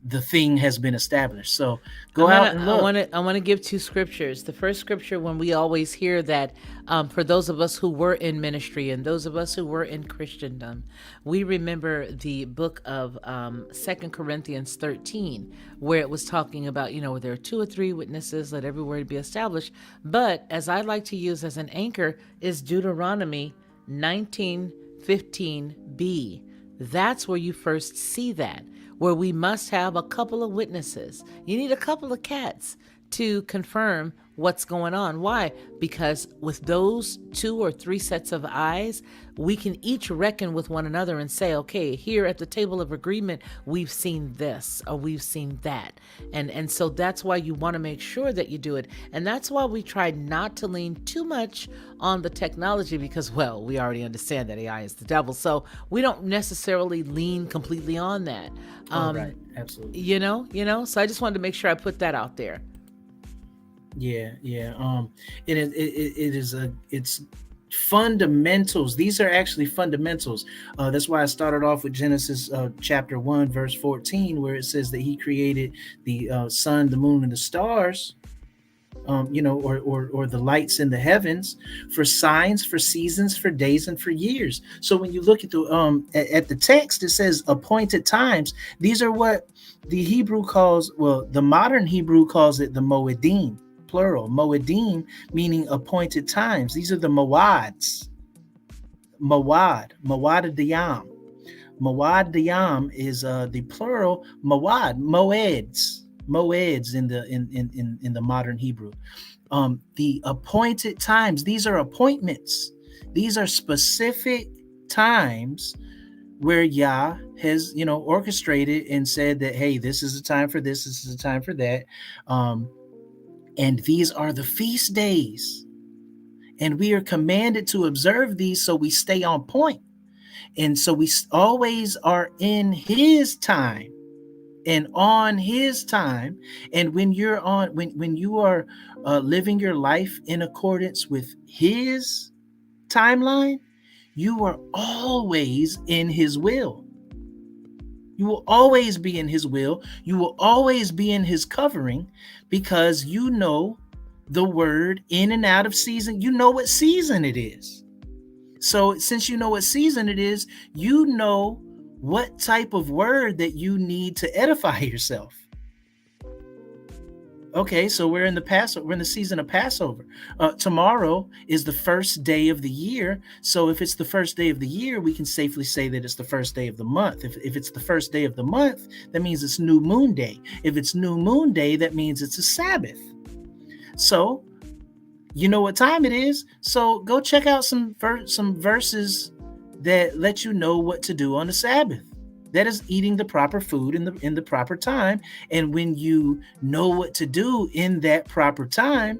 the thing has been established. So go out and look. I want to give 2 scriptures. The first scripture, when we always hear that, for those of us who were in ministry and those of us who were in Christendom, we remember the book of 2 Corinthians 13, where it was talking about, where there are 2 or 3 witnesses, let every word be established. But as I like to use as an anchor is Deuteronomy 19:15b. That's where you first see that, where we must have a couple of witnesses. You need a couple of cats to confirm what's going on. Why? Because with those 2 or 3 sets of eyes, we can each reckon with one another and say, okay, here at the table of agreement, we've seen this or we've seen that. And so that's why you want to make sure that you do it. And that's why we try not to lean too much on the technology, because, well, we already understand that AI is the devil. So we don't necessarily lean completely on that. Right. Absolutely. So I just wanted to make sure I put that out there. Yeah. It's fundamentals. These are actually fundamentals. That's why I started off with Genesis chapter 1, verse 14, where it says that he created the sun, the moon, and the stars, or the lights in the heavens, for signs, for seasons, for days, and for years. So when you look at the text, it says appointed times. These are what the Hebrew calls, the modern Hebrew calls it the Moedim, plural. Moedim meaning appointed times. These are the Moads. Moad Diyam. Moad Diyam is the plural Moad, Moeds in the modern Hebrew. The appointed times, these are appointments. These are specific times where Yah has, orchestrated and said that, hey, this is a time for this is a time for that. And these are the feast days. And we are commanded to observe these so we stay on point. And so we always are in his time and on his time. And when you're when you are living your life in accordance with his timeline, you are always in his will. You will always be in his will. You will always be in his covering, because you know the word in and out of season. You know what season it is. So since you know what season it is, you know what type of word that you need to edify yourself. Okay, so we're in the Passover. We're in the season of Passover. Tomorrow is the first day of the year. So if it's the first day of the year, we can safely say that it's the first day of the month. If it's the first day of the month, that means it's New Moon Day. If it's New Moon Day, that means it's a Sabbath. So you know what time it is. So go check out some verses that let you know what to do on the Sabbath. That is eating the proper food in the proper time. And when you know what to do in that proper time,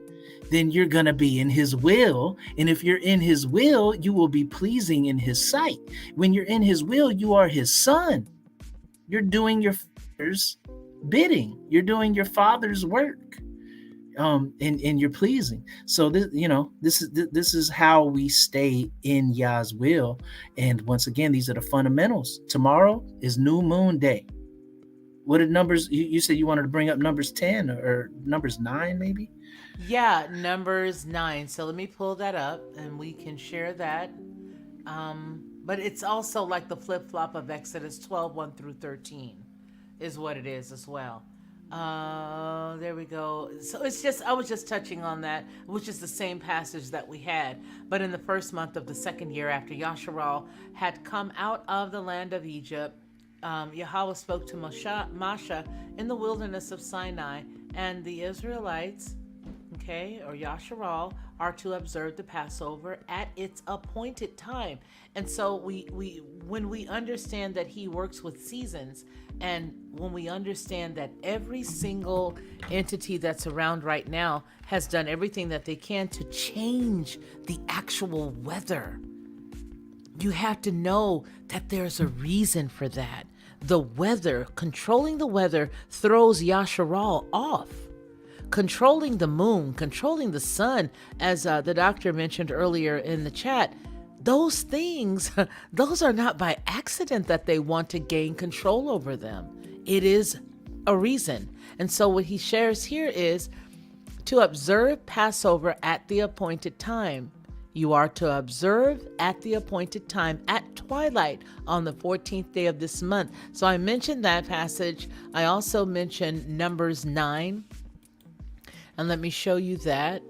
then you're going to be in his will. And if you're in his will, you will be pleasing in his sight. When you're in his will, you are his son. You're doing your father's bidding. You're doing your father's work. And you're pleasing. So this is how we stay in Yah's will. And once again, these are the fundamentals. Tomorrow is New Moon Day. What did numbers? You said you wanted to bring up Numbers 10 or Numbers 9, maybe? Yeah, Numbers 9. So let me pull that up and we can share that. But it's also like the flip flop of Exodus 12, 1 through 13 is what it is as well. There we go. So I was just touching on that, which is the same passage that we had. But in the first month of the second year after Yasharal had come out of the land of Egypt, Yahweh spoke to Masha in the wilderness of Sinai, and the Israelites, or Yasharal, are to observe the Passover at its appointed time. And so when we understand that he works with seasons, and when we understand that every single entity that's around right now has done everything that they can to change the actual weather, you have to know that there's a reason for that. The weather, controlling the weather, throws Yasharal off. Controlling the moon, controlling the sun, as the doctor mentioned earlier in the chat, those things, those are not by accident that they want to gain control over them. It is a reason. And so what he shares here is to observe Passover at the appointed time. You are to observe at the appointed time at twilight on the 14th day of this month. So I mentioned that passage. I also mentioned Numbers 9. And let me show you that.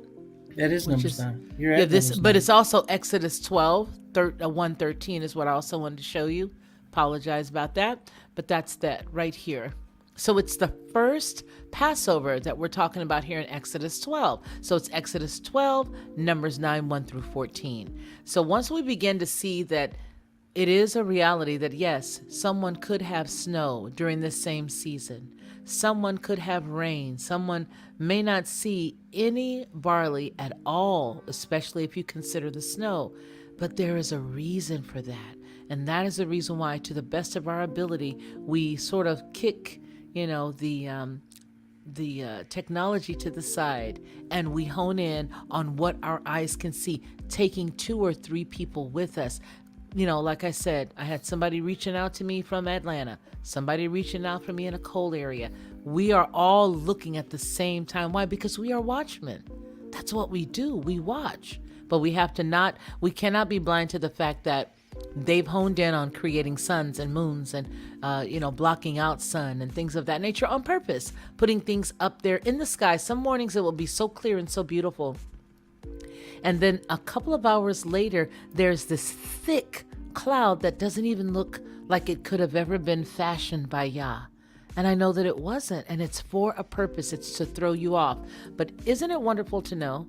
That is Numbers 9. You're at this, Numbers but 9. it's also Exodus 12, 1:13 is what I also wanted to show you. Apologize about that, but that's that right here. So it's the first Passover that we're talking about here in Exodus 12. So it's Exodus 12, Numbers 9, 1 through 14. So once we begin to see that it is a reality that yes, someone could have snow during this same season. Someone could have rain. Someone may not see any barley at all, especially if you consider the snow. But there is a reason for that. And that is the reason why, to the best of our ability, we sort of kick, the technology to the side, and we hone in on what our eyes can see, taking 2 or 3 people with us. Like I said, I had somebody reaching out to me from Atlanta, somebody reaching out for me in a cold area. We are all looking at the same time. Why? Because we are watchmen. That's what we do. We watch. But we cannot be blind to the fact that they've honed in on creating suns and moons and, blocking out sun and things of that nature on purpose, putting things up there in the sky. Some mornings it will be so clear and so beautiful. And then a couple of hours later, there's this thick cloud that doesn't even look like it could have ever been fashioned by Yah. And I know that it wasn't, and it's for a purpose. It's to throw you off. But isn't it wonderful to know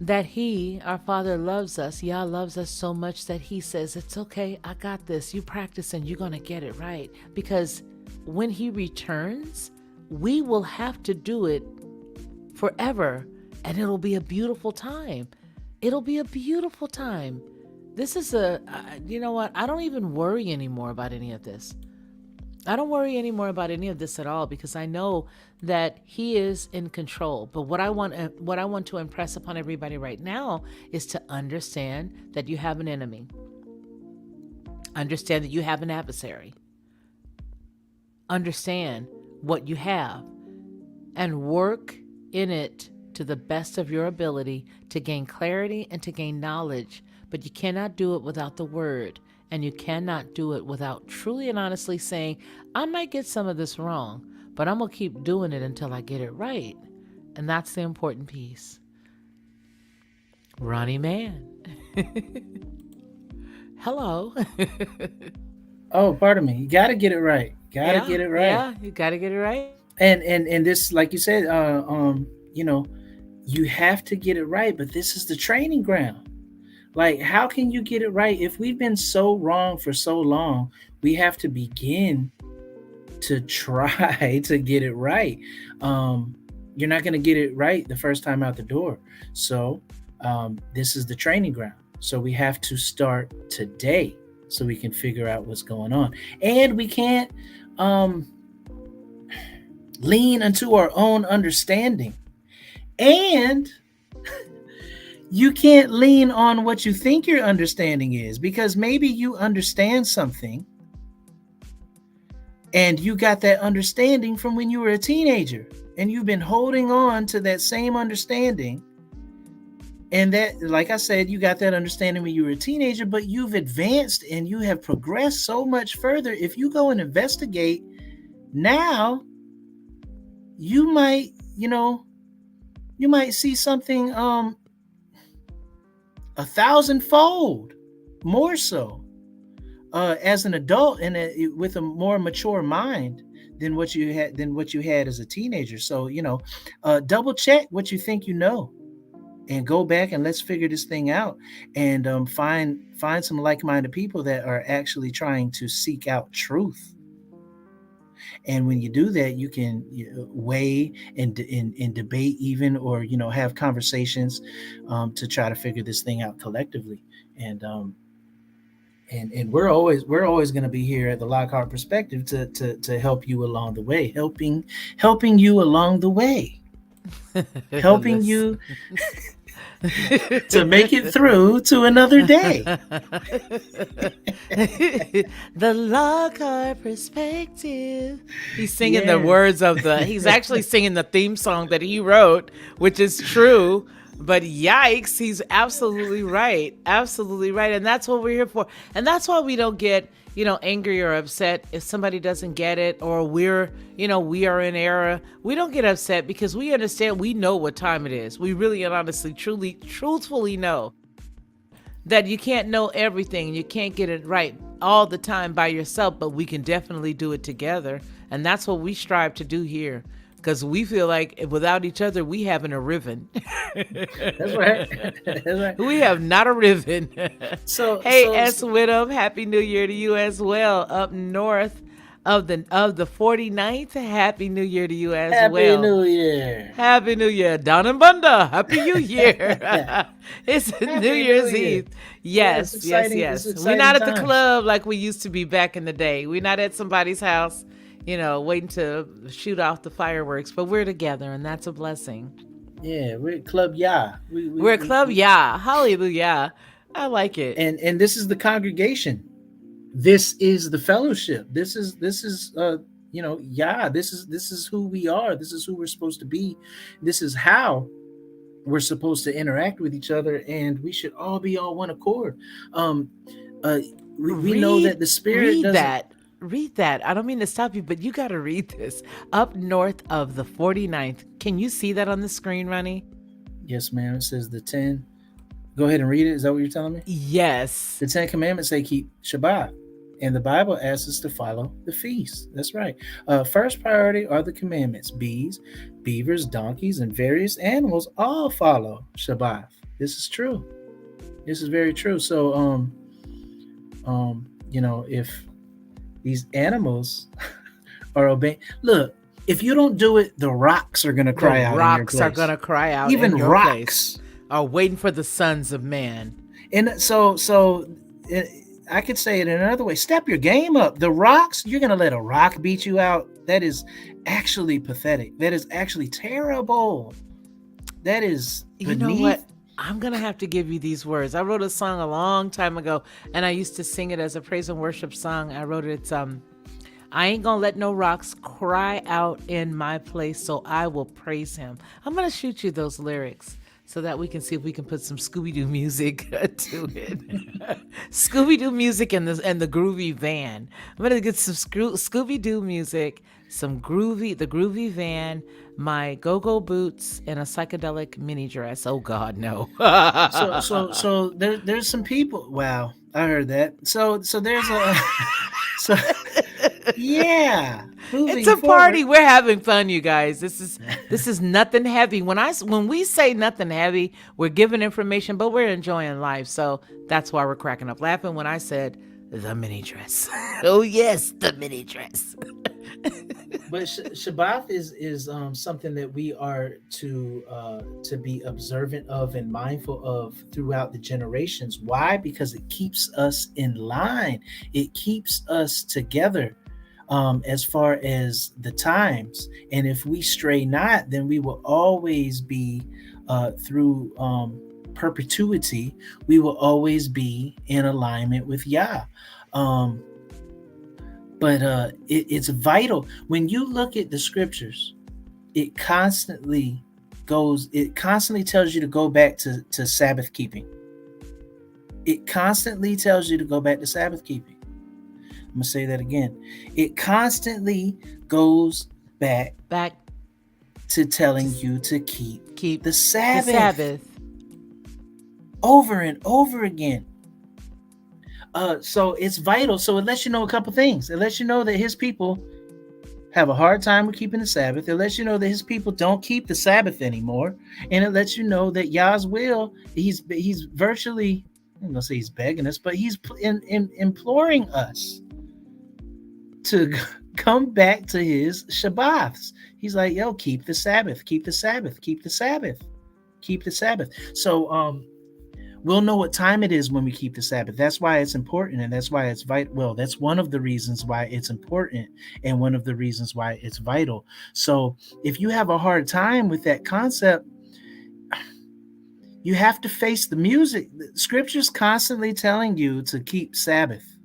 that he, our Father, loves us? Yah loves us so much that he says, it's okay, I got this. You practice and you're going to get it right. Because when he returns, we will have to do it forever. And it'll be a beautiful time. It'll be a beautiful time. This is you know what? I don't even worry anymore about any of this. I don't worry anymore about any of this at all, because I know that he is in control. But what I want to impress upon everybody right now is to understand that you have an enemy. Understand that you have an adversary. Understand what you have and work in it to the best of your ability to gain clarity and to gain knowledge but you cannot do it without the word. And you cannot do it without truly and honestly saying, I might get some of this wrong, but I'm going to keep doing it until I get it right. And that's the important piece. Ronnie Mann. Hello. Oh, pardon me. You got to get it right. Got to get it right. Yeah, you got to get it right. And this, like you said, you know, you have to get it right, but this is the training ground. Like, how can you get it right? If we've been so wrong for so long, we have to begin to try to get it right. You're not going to get it right the first time out the door. So this is the training ground. So we have to start today so we can figure out what's going on. And we can't lean into our own understanding. And you can't lean on what you think your understanding is, because maybe you understand something and you got that understanding from when you were a teenager and you've been holding on to that same understanding. And that, like I said, you got that understanding when you were a teenager, but you've advanced and you have progressed so much further. If you go and investigate now, you might, you might see something 1,000-fold more so as an adult and with a more mature mind than what you had as a teenager. So, double check what you think you know, and go back and let's figure this thing out, and find some like-minded people that are actually trying to seek out truth. And when you do that, you can weigh and debate even, or have conversations to try to figure this thing out collectively. And we're always going to be here at the Lockhart Perspective to help you along the way, helping you along the way, helping you to make it through to another day. The Lockhart Perspective. He's singing the words of he's actually singing the theme song that he wrote, which is true. But yikes, he's absolutely right. Absolutely right. And that's what we're here for. And that's why we don't get, angry or upset if somebody doesn't get it, or we are in error. We don't get upset because we understand, we know what time it is. We really and honestly, truthfully know that you can't know everything. You can't get it right all the time by yourself, but we can definitely do it together. And that's what we strive to do here. Because we feel like without each other, we haven't arisen. That's right. That's right. We have not arisen. Hey, S. Whittam, Happy New Year to you as well. Up north of the 49th, Happy New Year to you as well. Happy New Year. Happy New Year. Down in Bunda, Happy New Year. It's New Year's Eve. Yes, yes. We're not at the club like we used to be back in the day. We're not at somebody's house, waiting to shoot off the fireworks, but we're together, and that's a blessing. Yeah, we're at Club Ya. We're at Club Ya. Hallelujah. I like it. And this is the congregation. This is the fellowship. This is Ya. This is who we are. This is who we're supposed to be. This is how we're supposed to interact with each other, and we should all be on one accord. We know that the Spirit doesn't. Read that. I don't mean to stop you, but you got to read this. Up north of the 49th. Can you see that on the screen, Ronnie? Yes, ma'am. It says the 10. Go ahead and read it. Is that what you're telling me? Yes. The 10 commandments say keep Shabbat. And the Bible asks us to follow the feast. That's right. First priority are the commandments. Bees, beavers, donkeys, and various animals all follow Shabbat. This is true. This is very true. So, if these animals are obeying. Look, if you don't do it, the rocks are going to cry out. Rocks are going to cry out. Even in your rocks place are waiting for the sons of man. And so I could say it in another way. Step your game up. The rocks, you're going to let a rock beat you out. That is actually pathetic. That is actually terrible. That is beneath. You know what? I'm going to have to give you these words. I wrote a song a long time ago, and I used to sing it as a praise and worship song. I wrote it, it's, I ain't going to let no rocks cry out in my place, so I will praise him. I'm going to shoot you those lyrics so that we can see if we can put some Scooby-Doo music to it. Scooby-Doo music and the groovy van. I'm gonna get some Scooby-Doo music, the groovy van, my go-go boots, and a psychedelic mini dress. Oh God, no. So there's some people. Wow, I heard that. So there's a so yeah. Moving It's a forward. party. We're having fun, you guys. This is nothing heavy. When we say nothing heavy, we're giving information, but we're enjoying life. So that's why we're cracking up laughing when I said the mini dress. Oh yes, the mini dress. But Shabbat is something that we are to be observant of and mindful of throughout the generations. Why? Because it keeps us in line. It keeps us together as far as the times. And if we stray not, then we will always be through perpetuity. We will always be in alignment with Yah. But it's vital when you look at the scriptures. It constantly tells you to go back to Sabbath keeping. It constantly tells you to go back to Sabbath keeping. I'm gonna say that again. It constantly goes back to telling you to keep the Sabbath over and over again. So it's vital. So it lets you know a couple things. It lets you know that his people have a hard time with keeping the Sabbath. It lets you know that his people don't keep the Sabbath anymore. And it lets you know that Yah's will, he's virtually, I'm going to say he's begging us, but he's imploring us to come back to his Shabbats. He's like, yo, keep the Sabbath, keep the Sabbath, keep the Sabbath, keep the Sabbath. So, we'll know what time it is when we keep the Sabbath. That's why it's important, and that's why it's vital. Well, that's one of the reasons why it's important, and one of the reasons why it's vital. So if you have a hard time with that concept, you have to face the music. The scripture's constantly telling you to keep Sabbath.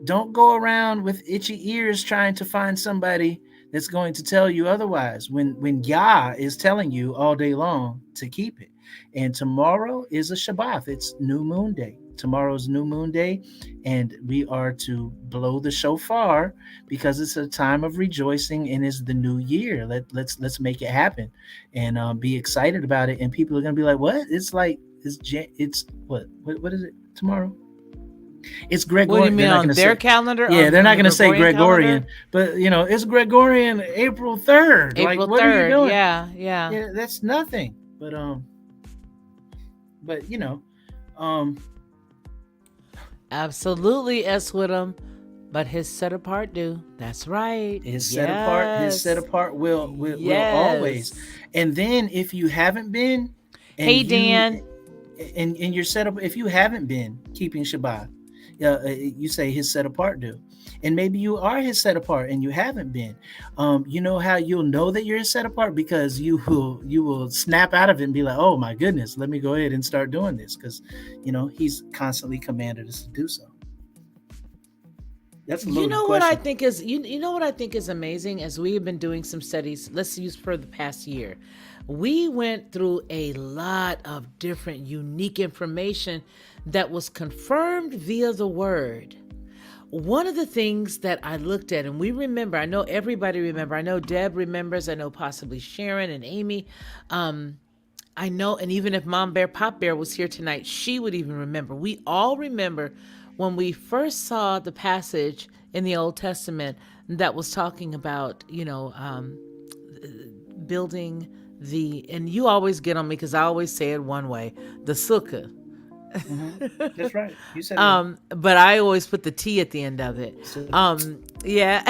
Don't go around with itchy ears trying to find somebody that's going to tell you otherwise when Yah is telling you all day long to keep it. And tomorrow is a Shabbat. It's New Moon Day. Tomorrow's New Moon Day, and we are to blow the shofar because it's a time of rejoicing and it's the new year. Let's make it happen and be excited about it. And people are gonna be like, "What?" It's like it's what is it tomorrow? It's Gregorian. What do you mean on their calendar? Yeah, they're not going to say Gregorian Gregorian, but it's Gregorian April 3rd. April like, what 3rd. are you doing? Yeah. That's nothing. But absolutely S with him, but his set apart do. That's right. His set apart will always. And then if you haven't been, Dan, and you're set up, if you haven't been keeping Shabbat, you say his set apart do. And maybe you are his set apart and you haven't been. You know how you'll know that you're set apart? Because you will snap out of it and be like, oh my goodness, let me go ahead and start doing this. Because he's constantly commanded us to do so. That's a loaded question. What I think is what I think is amazing, as we have been doing some studies, let's use for the past year. We went through a lot of different unique information that was confirmed via the word. One of the things that I looked at, and we remember, I know everybody remember, I know Deb remembers, I know possibly Sharon and Amy. I know, and even if Mom Bear, Pop Bear was here tonight, she would even remember. We all remember when we first saw the passage in the Old Testament that was talking about, building and you always get on me because I always say it one way, the sukkah. Mm-hmm. That's right. You said it. But I always put the T at the end of it. Yeah,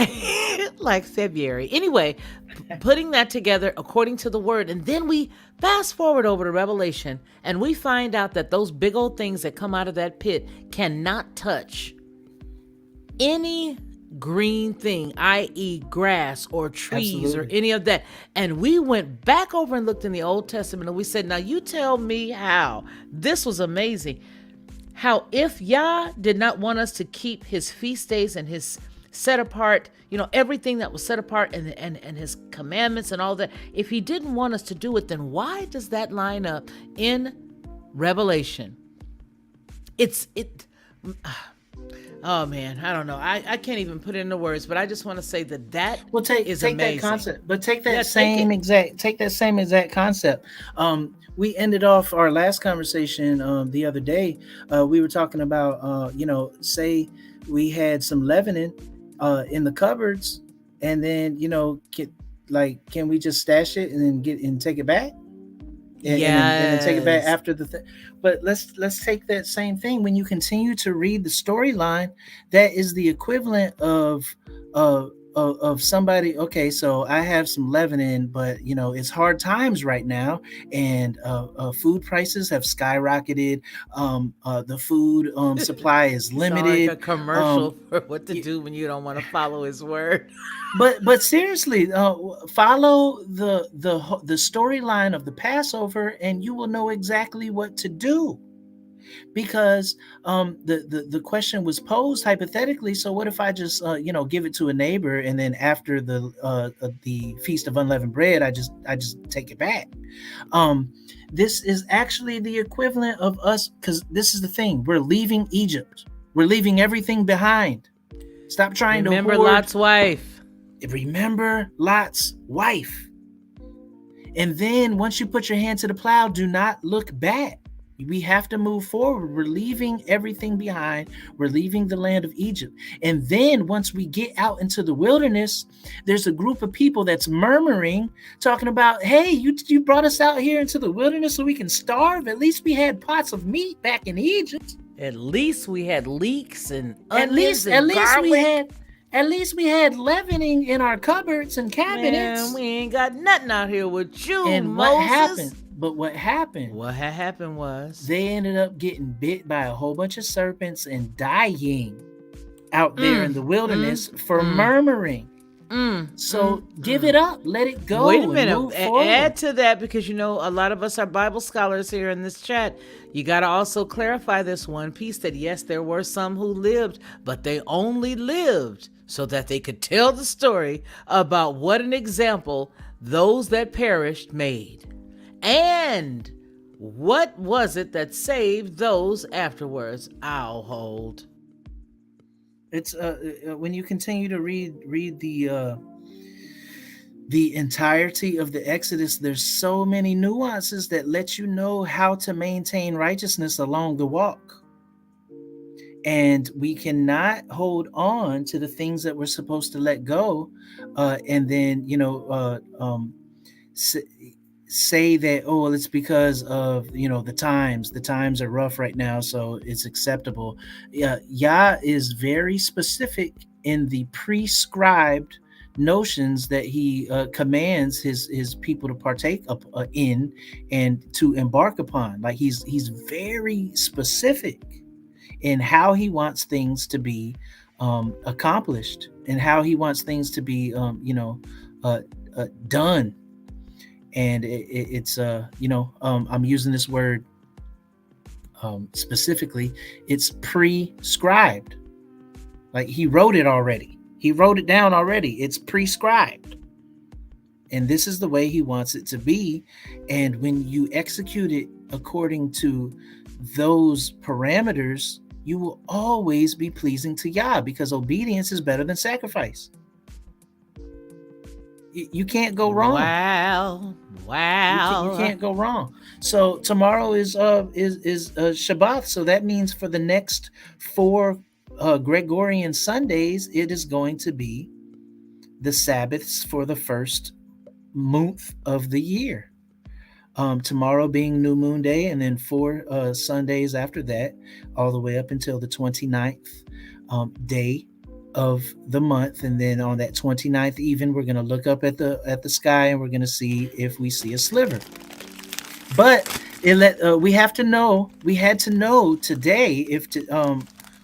like February. Anyway, putting that together according to the word. And then we fast forward over to Revelation and we find out that those big old things that come out of that pit cannot touch any green thing, i.e. grass or trees. Absolutely. Or any of that. And we went back over and looked in the Old Testament and we said, now you tell me how. This was amazing. How if Yah did not want us to keep his feast days and his set apart, everything that was set apart, and his commandments and all that. If he didn't want us to do it, then why does that line up in Revelation? Oh man, I don't know. I can't even put it into words, but I just want to say that Well, take amazing. that concept, but take that Take same exact concept. We ended off our last conversation the other day. We were talking about say we had some leavening in the cupboards, and then can we just stash it and then take it back? And then take it back after the thing. But let's take that same thing. When you continue to read the storyline, that is the equivalent of somebody. Okay, so I have some leavening, but it's hard times right now, and food prices have skyrocketed. The food supply is limited. Like a commercial for what to do when you don't want to follow his word. But seriously, follow the storyline of the Passover, and you will know exactly what to do. Because the question was posed hypothetically. So what if I just give it to a neighbor, and then after the Feast of Unleavened Bread, I just take it back? This is actually the equivalent of us, because this is the thing: we're leaving Egypt. We're leaving everything behind. Stop trying Remember to hoard. Lot's wife. Remember Lot's wife. And then once you put your hand to the plow, do not look back. We have to move forward. We're leaving everything behind. We're leaving the land of Egypt. And then once we get out into the wilderness, there's a group of people that's murmuring, talking about, hey, you brought us out here into the wilderness so we can starve? At least we had pots of meat back in Egypt. At least we had leeks and onions and garlic. At least we had leavening in our cupboards and cabinets. Man, we ain't got nothing out here with you, and Moses. What happened? But what happened? What had happened was they ended up getting bit by a whole bunch of serpents and dying out there in the wilderness for murmuring. So give it up. Let it go. Wait a minute. Add to that, because a lot of us are Bible scholars here in this chat. You got to also clarify this one piece, that yes, there were some who lived, but they only lived so that they could tell the story about what an example those that perished made. And what was it that saved those afterwards? I'll hold. It's when you continue to read the entirety of the Exodus, there's so many nuances that let you know how to maintain righteousness along the walk. And we cannot hold on to the things that we're supposed to let go, and then say that, oh, it's because of the times are rough right now, so it's acceptable. Yah is very specific in the prescribed notions that he commands his people to partake in and to embark upon. Like he's very specific in how he wants things to be accomplished, and how he wants things to be done. And it's I'm using this word specifically. It's prescribed. Like he wrote it already. He wrote it down already. It's prescribed. And this is the way he wants it to be. And when you execute it according to those parameters, you will always be pleasing to Yah, because obedience is better than sacrifice. You can't go wrong. Wow. You can't go wrong. So tomorrow is Shabbat. So that means for the next 4 Gregorian Sundays, it is going to be the Sabbaths for the first month of the year. Tomorrow being New Moon Day, and then 4 Sundays after that, all the way up until the 29th day of the month. And then on that 29th even, we're going to look up at the sky, and we're going to see if we see a sliver. But we had to know today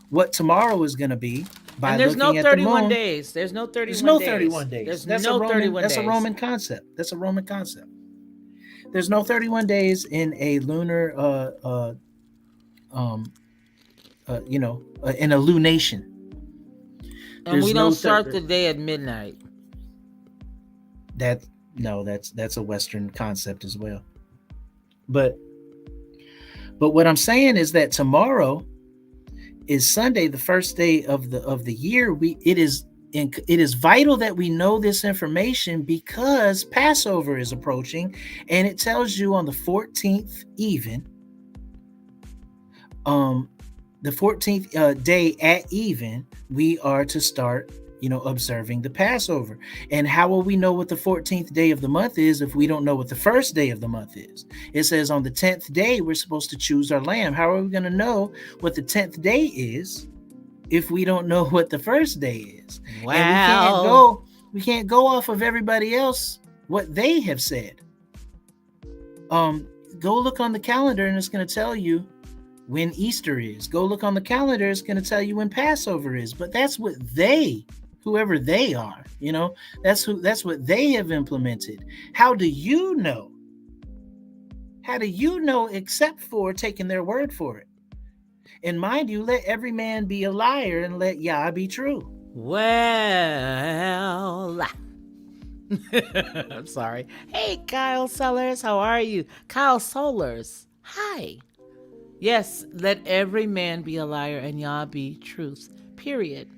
what tomorrow is going to be by and there's looking no at 31 the moon. days. There's no 31 There's no days. 31 days. There's That's no 31 days. That's a Roman concept. There's no 31 days in a lunar in a lunation. And we There's don't no start the third. day at midnight. That no, that's a Western concept as well. But what I'm saying is that tomorrow is Sunday, the first day of the year. It is vital that we know this information because Passover is approaching, and it tells you on the 14th even, um, the 14th day at even, we are to start, observing the Passover. And how will we know what the 14th day of the month is if we don't know what the first day of the month is? It says on the 10th day, we're supposed to choose our lamb. How are we going to know what the 10th day is if we don't know what the first day is? Wow. And we can't go off of everybody else, what they have said. Go look on the calendar and it's going to tell you when Easter is. Go look on the calendar, it's going to tell you when Passover is. But that's what whoever they are, that's what they have implemented. How do you know? How do you know except for taking their word for it? And mind you, let every man be a liar and let Yah be true. Well, I'm sorry. Hey, Kyle Sellers, how are you? Kyle Solers, hi. Yes, let every man be a liar and Yah be truth. Period.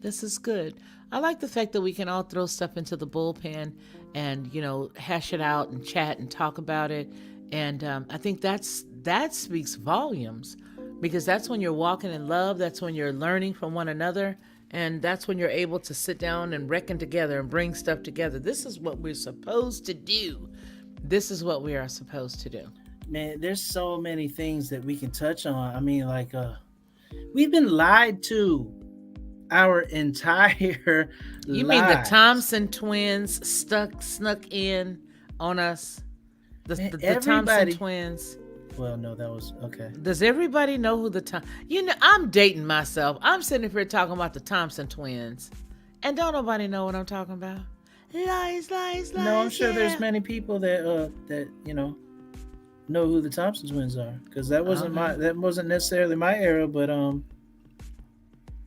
This is good. I like the fact that we can all throw stuff into the bullpen and, hash it out and chat and talk about it. And I think that speaks volumes, because that's when you're walking in love. That's when you're learning from one another. And that's when you're able to sit down and reckon together and bring stuff together. This is what we're supposed to do. This is what we are supposed to do. Man, there's so many things that we can touch on. I mean, like, we've been lied to our entire You lives. mean the Thompson twins snuck in on us? The Thompson twins. Well, no, that was okay. Does everybody know who I'm dating myself. I'm sitting here talking about the Thompson twins, and don't nobody know what I'm talking about. Lies. No, I'm sure there's many people that know who the Thompson twins are, because that wasn't necessarily my era, but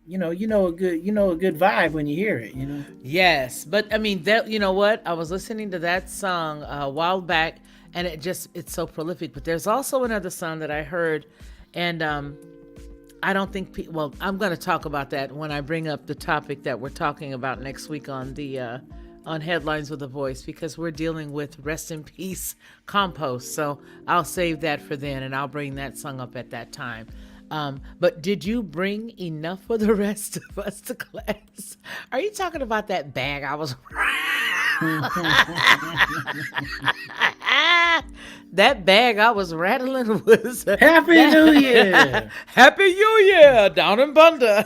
you know a good vibe when you hear it, Yes, but I mean that, you know what? I was listening to that song a while back, and it's so prolific. But there's also another song that I heard, and I don't think I'm going to talk about that when I bring up the topic that we're talking about next week on the on Headlines with a Voice, because we're dealing with rest in peace compost. So I'll save that for then, and I'll bring that song up at that time. But did you bring enough for the rest of us to class? Are you talking about that bag I was that bag I was rattling was Happy New Year. Happy New Year down in Bunda.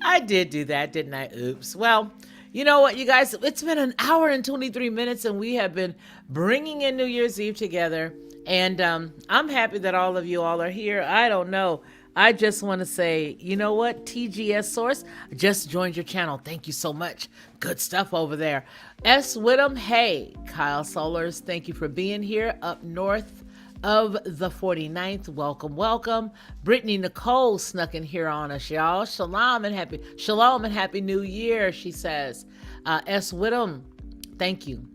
I did do that, didn't I? Oops. Well, you know what, you guys? It's been an hour and 23 minutes, and we have been bringing in New Year's Eve together. And I'm happy that all of you all are here. I don't know. I just want to say, you know what? TGS Source just joined your channel. Thank you so much. Good stuff over there. S. Whittam, hey. Kyle Solers, thank you for being here up north of the 49th. Welcome. Brittany Nicole snuck in here on us, y'all. Shalom and happy New Year, she says. S. Whittam, thank you.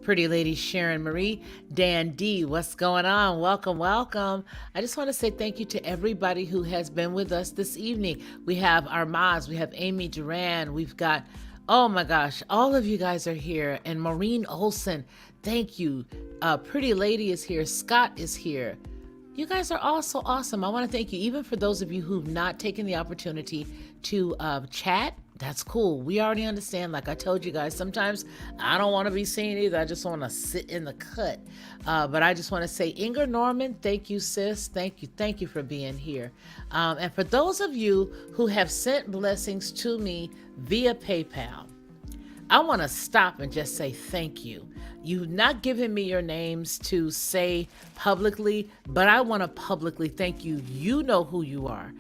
Pretty lady Sharon Marie, Dan D, what's going on? Welcome. I just want to say thank you to everybody who has been with us this evening. We have our mods, we have Amy Duran, we've got, oh my gosh, all of you guys are here. And Maureen Olson, thank you. Pretty lady is here. Scott is here. You guys are all so awesome. I want to thank you, even for those of you who've not taken the opportunity to chat. That's cool. We already understand. Like I told you guys, sometimes I don't want to be seen either. I just want to sit in the cut. But I just want to say, Inger Norman, thank you, sis. Thank you for being here. And for those of you who have sent blessings to me via PayPal, I want to stop and just say thank you. You've not given me your names to say publicly, but I want to publicly thank you. You know who you are.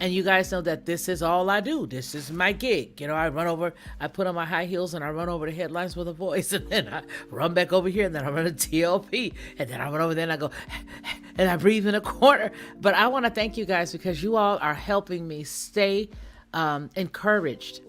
And you guys know that this is all I do. This is my gig. I put on my high heels and I run over the headlines with a voice, and then I run back over here, and then I run a TLP, and then I run over there and I go, and I breathe in a corner. But I want to thank you guys because you all are helping me stay encouraged.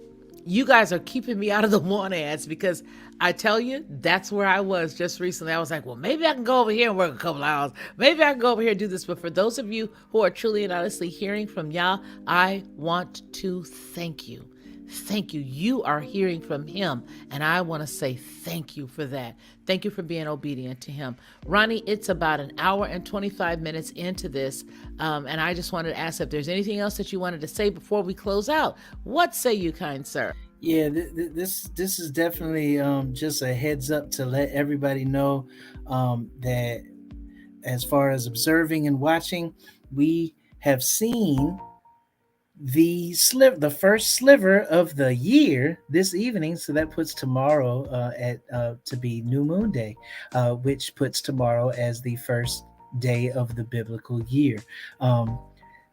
You guys are keeping me out of the want ads, because I tell you, that's where I was just recently. I was like, well, maybe I can go over here and work a couple hours. Maybe I can go over here and do this. But for those of you who are truly and honestly hearing from Yah, I want to thank you. Thank you. You are hearing from him, and I want to say thank you for that. Thank you for being obedient to him. Ronnie, it's about an hour and 25 minutes into this, and I just wanted to ask if there's anything else that you wanted to say before we close out. What say you, kind sir? Yeah, this is definitely just a heads up to let everybody know that as far as observing and watching, we have seen the first sliver of the year this evening. So that puts tomorrow to be New Moon Day, which puts tomorrow as the first day of the biblical year.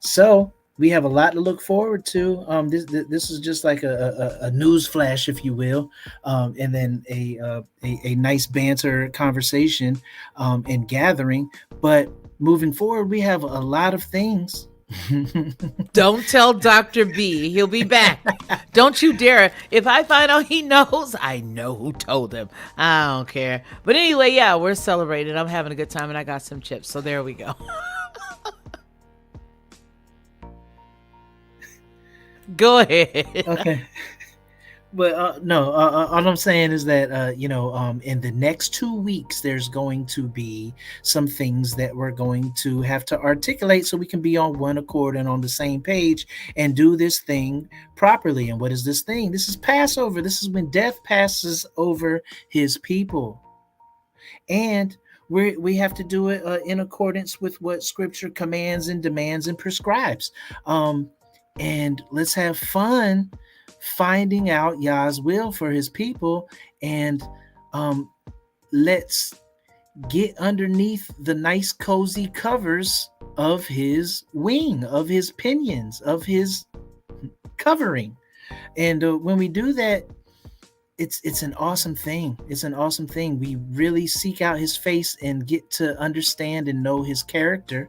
So we have a lot to look forward to. This is just like a news flash, if you will, and then a nice banter conversation and gathering. But moving forward, we have a lot of things. Don't tell Dr. B. He'll be back. Don't you dare. If I find out he knows, I know who told him. I don't care. But anyway, yeah, we're celebrating. I'm having a good time, and I got some chips. So there we go. Go ahead. Okay. But no, all I'm saying is that in the next 2 weeks, there's going to be some things that we're going to have to articulate so we can be on one accord and on the same page and do this thing properly. And what is this thing? This is Passover. This is when death passes over his people, and we have to do it in accordance with what Scripture commands and demands and prescribes. And let's have fun finding out Yah's will for his people, and let's get underneath the nice cozy covers of his wing, of his pinions, of his covering. And when we do that, it's an awesome thing. It's an awesome thing. We really seek out his face and get to understand and know his character,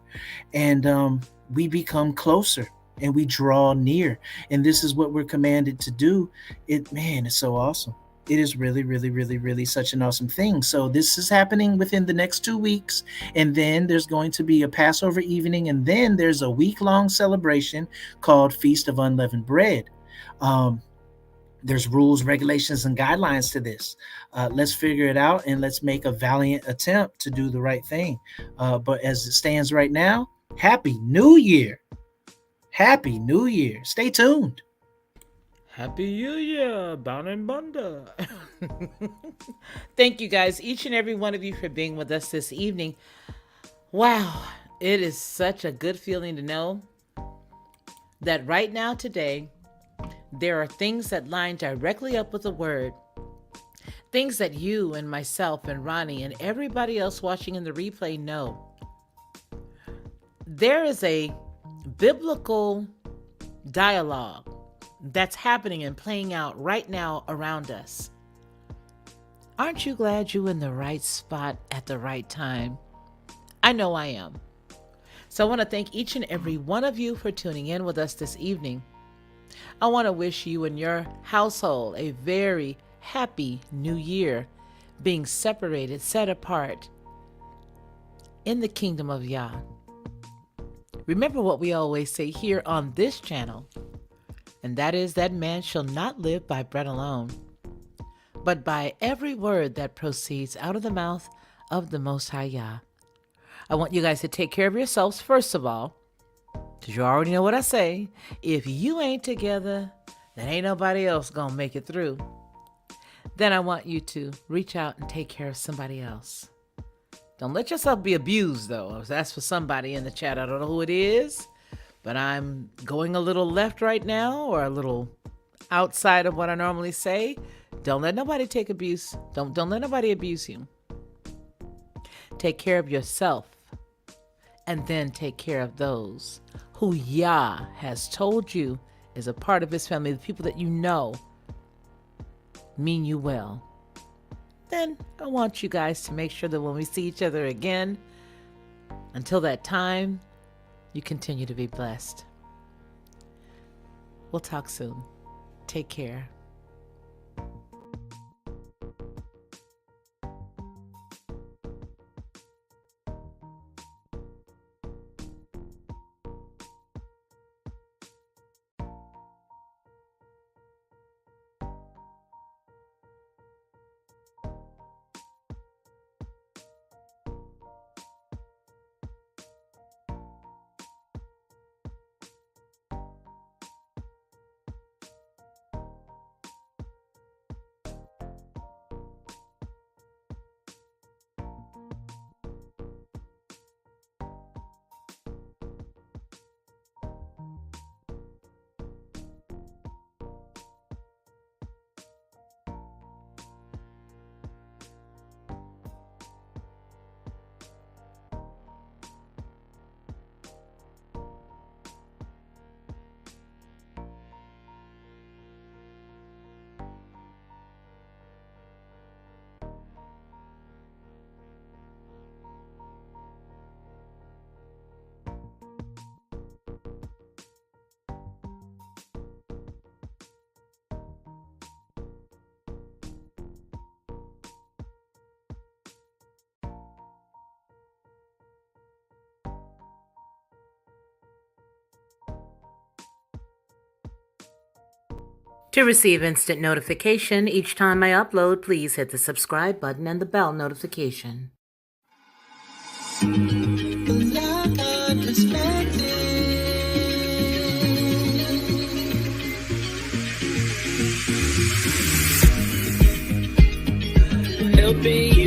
and we become closer. And we draw near, and this is what we're commanded to do. It's so awesome. It is really, really, really, really such an awesome thing. So this is happening within the next 2 weeks, and then there's going to be a Passover evening, and then there's a week-long celebration called Feast of Unleavened Bread. There's rules, regulations, and guidelines to this. Let's figure it out, and let's make a valiant attempt to do the right thing. But as it stands right now, Happy New Year. Happy New Year. Stay tuned. Happy New Year, Bound and Bunda. Thank you guys, each and every one of you, for being with us this evening. Wow, it is such a good feeling to know that right now today, there are things that line directly up with the word. Things that you and myself and Ronnie and everybody else watching in the replay know. There is a biblical dialogue that's happening and playing out right now around us. Aren't you glad you're in the right spot at the right time? I know I am. So I want to thank each and every one of you for tuning in with us this evening. I want to wish you and your household a very happy new year, being separated, set apart in the kingdom of Yah. Remember what we always say here on this channel, and that is that man shall not live by bread alone, but by every word that proceeds out of the mouth of the Most High Yah. I want you guys to take care of yourselves first of all, because you already know what I say. If you ain't together, then ain't nobody else gonna make it through. Then I want you to reach out and take care of somebody else. Don't let yourself be abused, though. That's for somebody in the chat. I don't know who it is, but I'm going a little left right now, or a little outside of what I normally say. Don't let nobody take abuse. Don't let nobody abuse you. Take care of yourself, and then take care of those who Yah has told you is a part of his family, the people that you know mean you well, then I want you guys to make sure that when we see each other again, until that time, you continue to be blessed. We'll talk soon. Take care. To receive instant notification each time I upload, please hit the subscribe button and the bell notification. Helping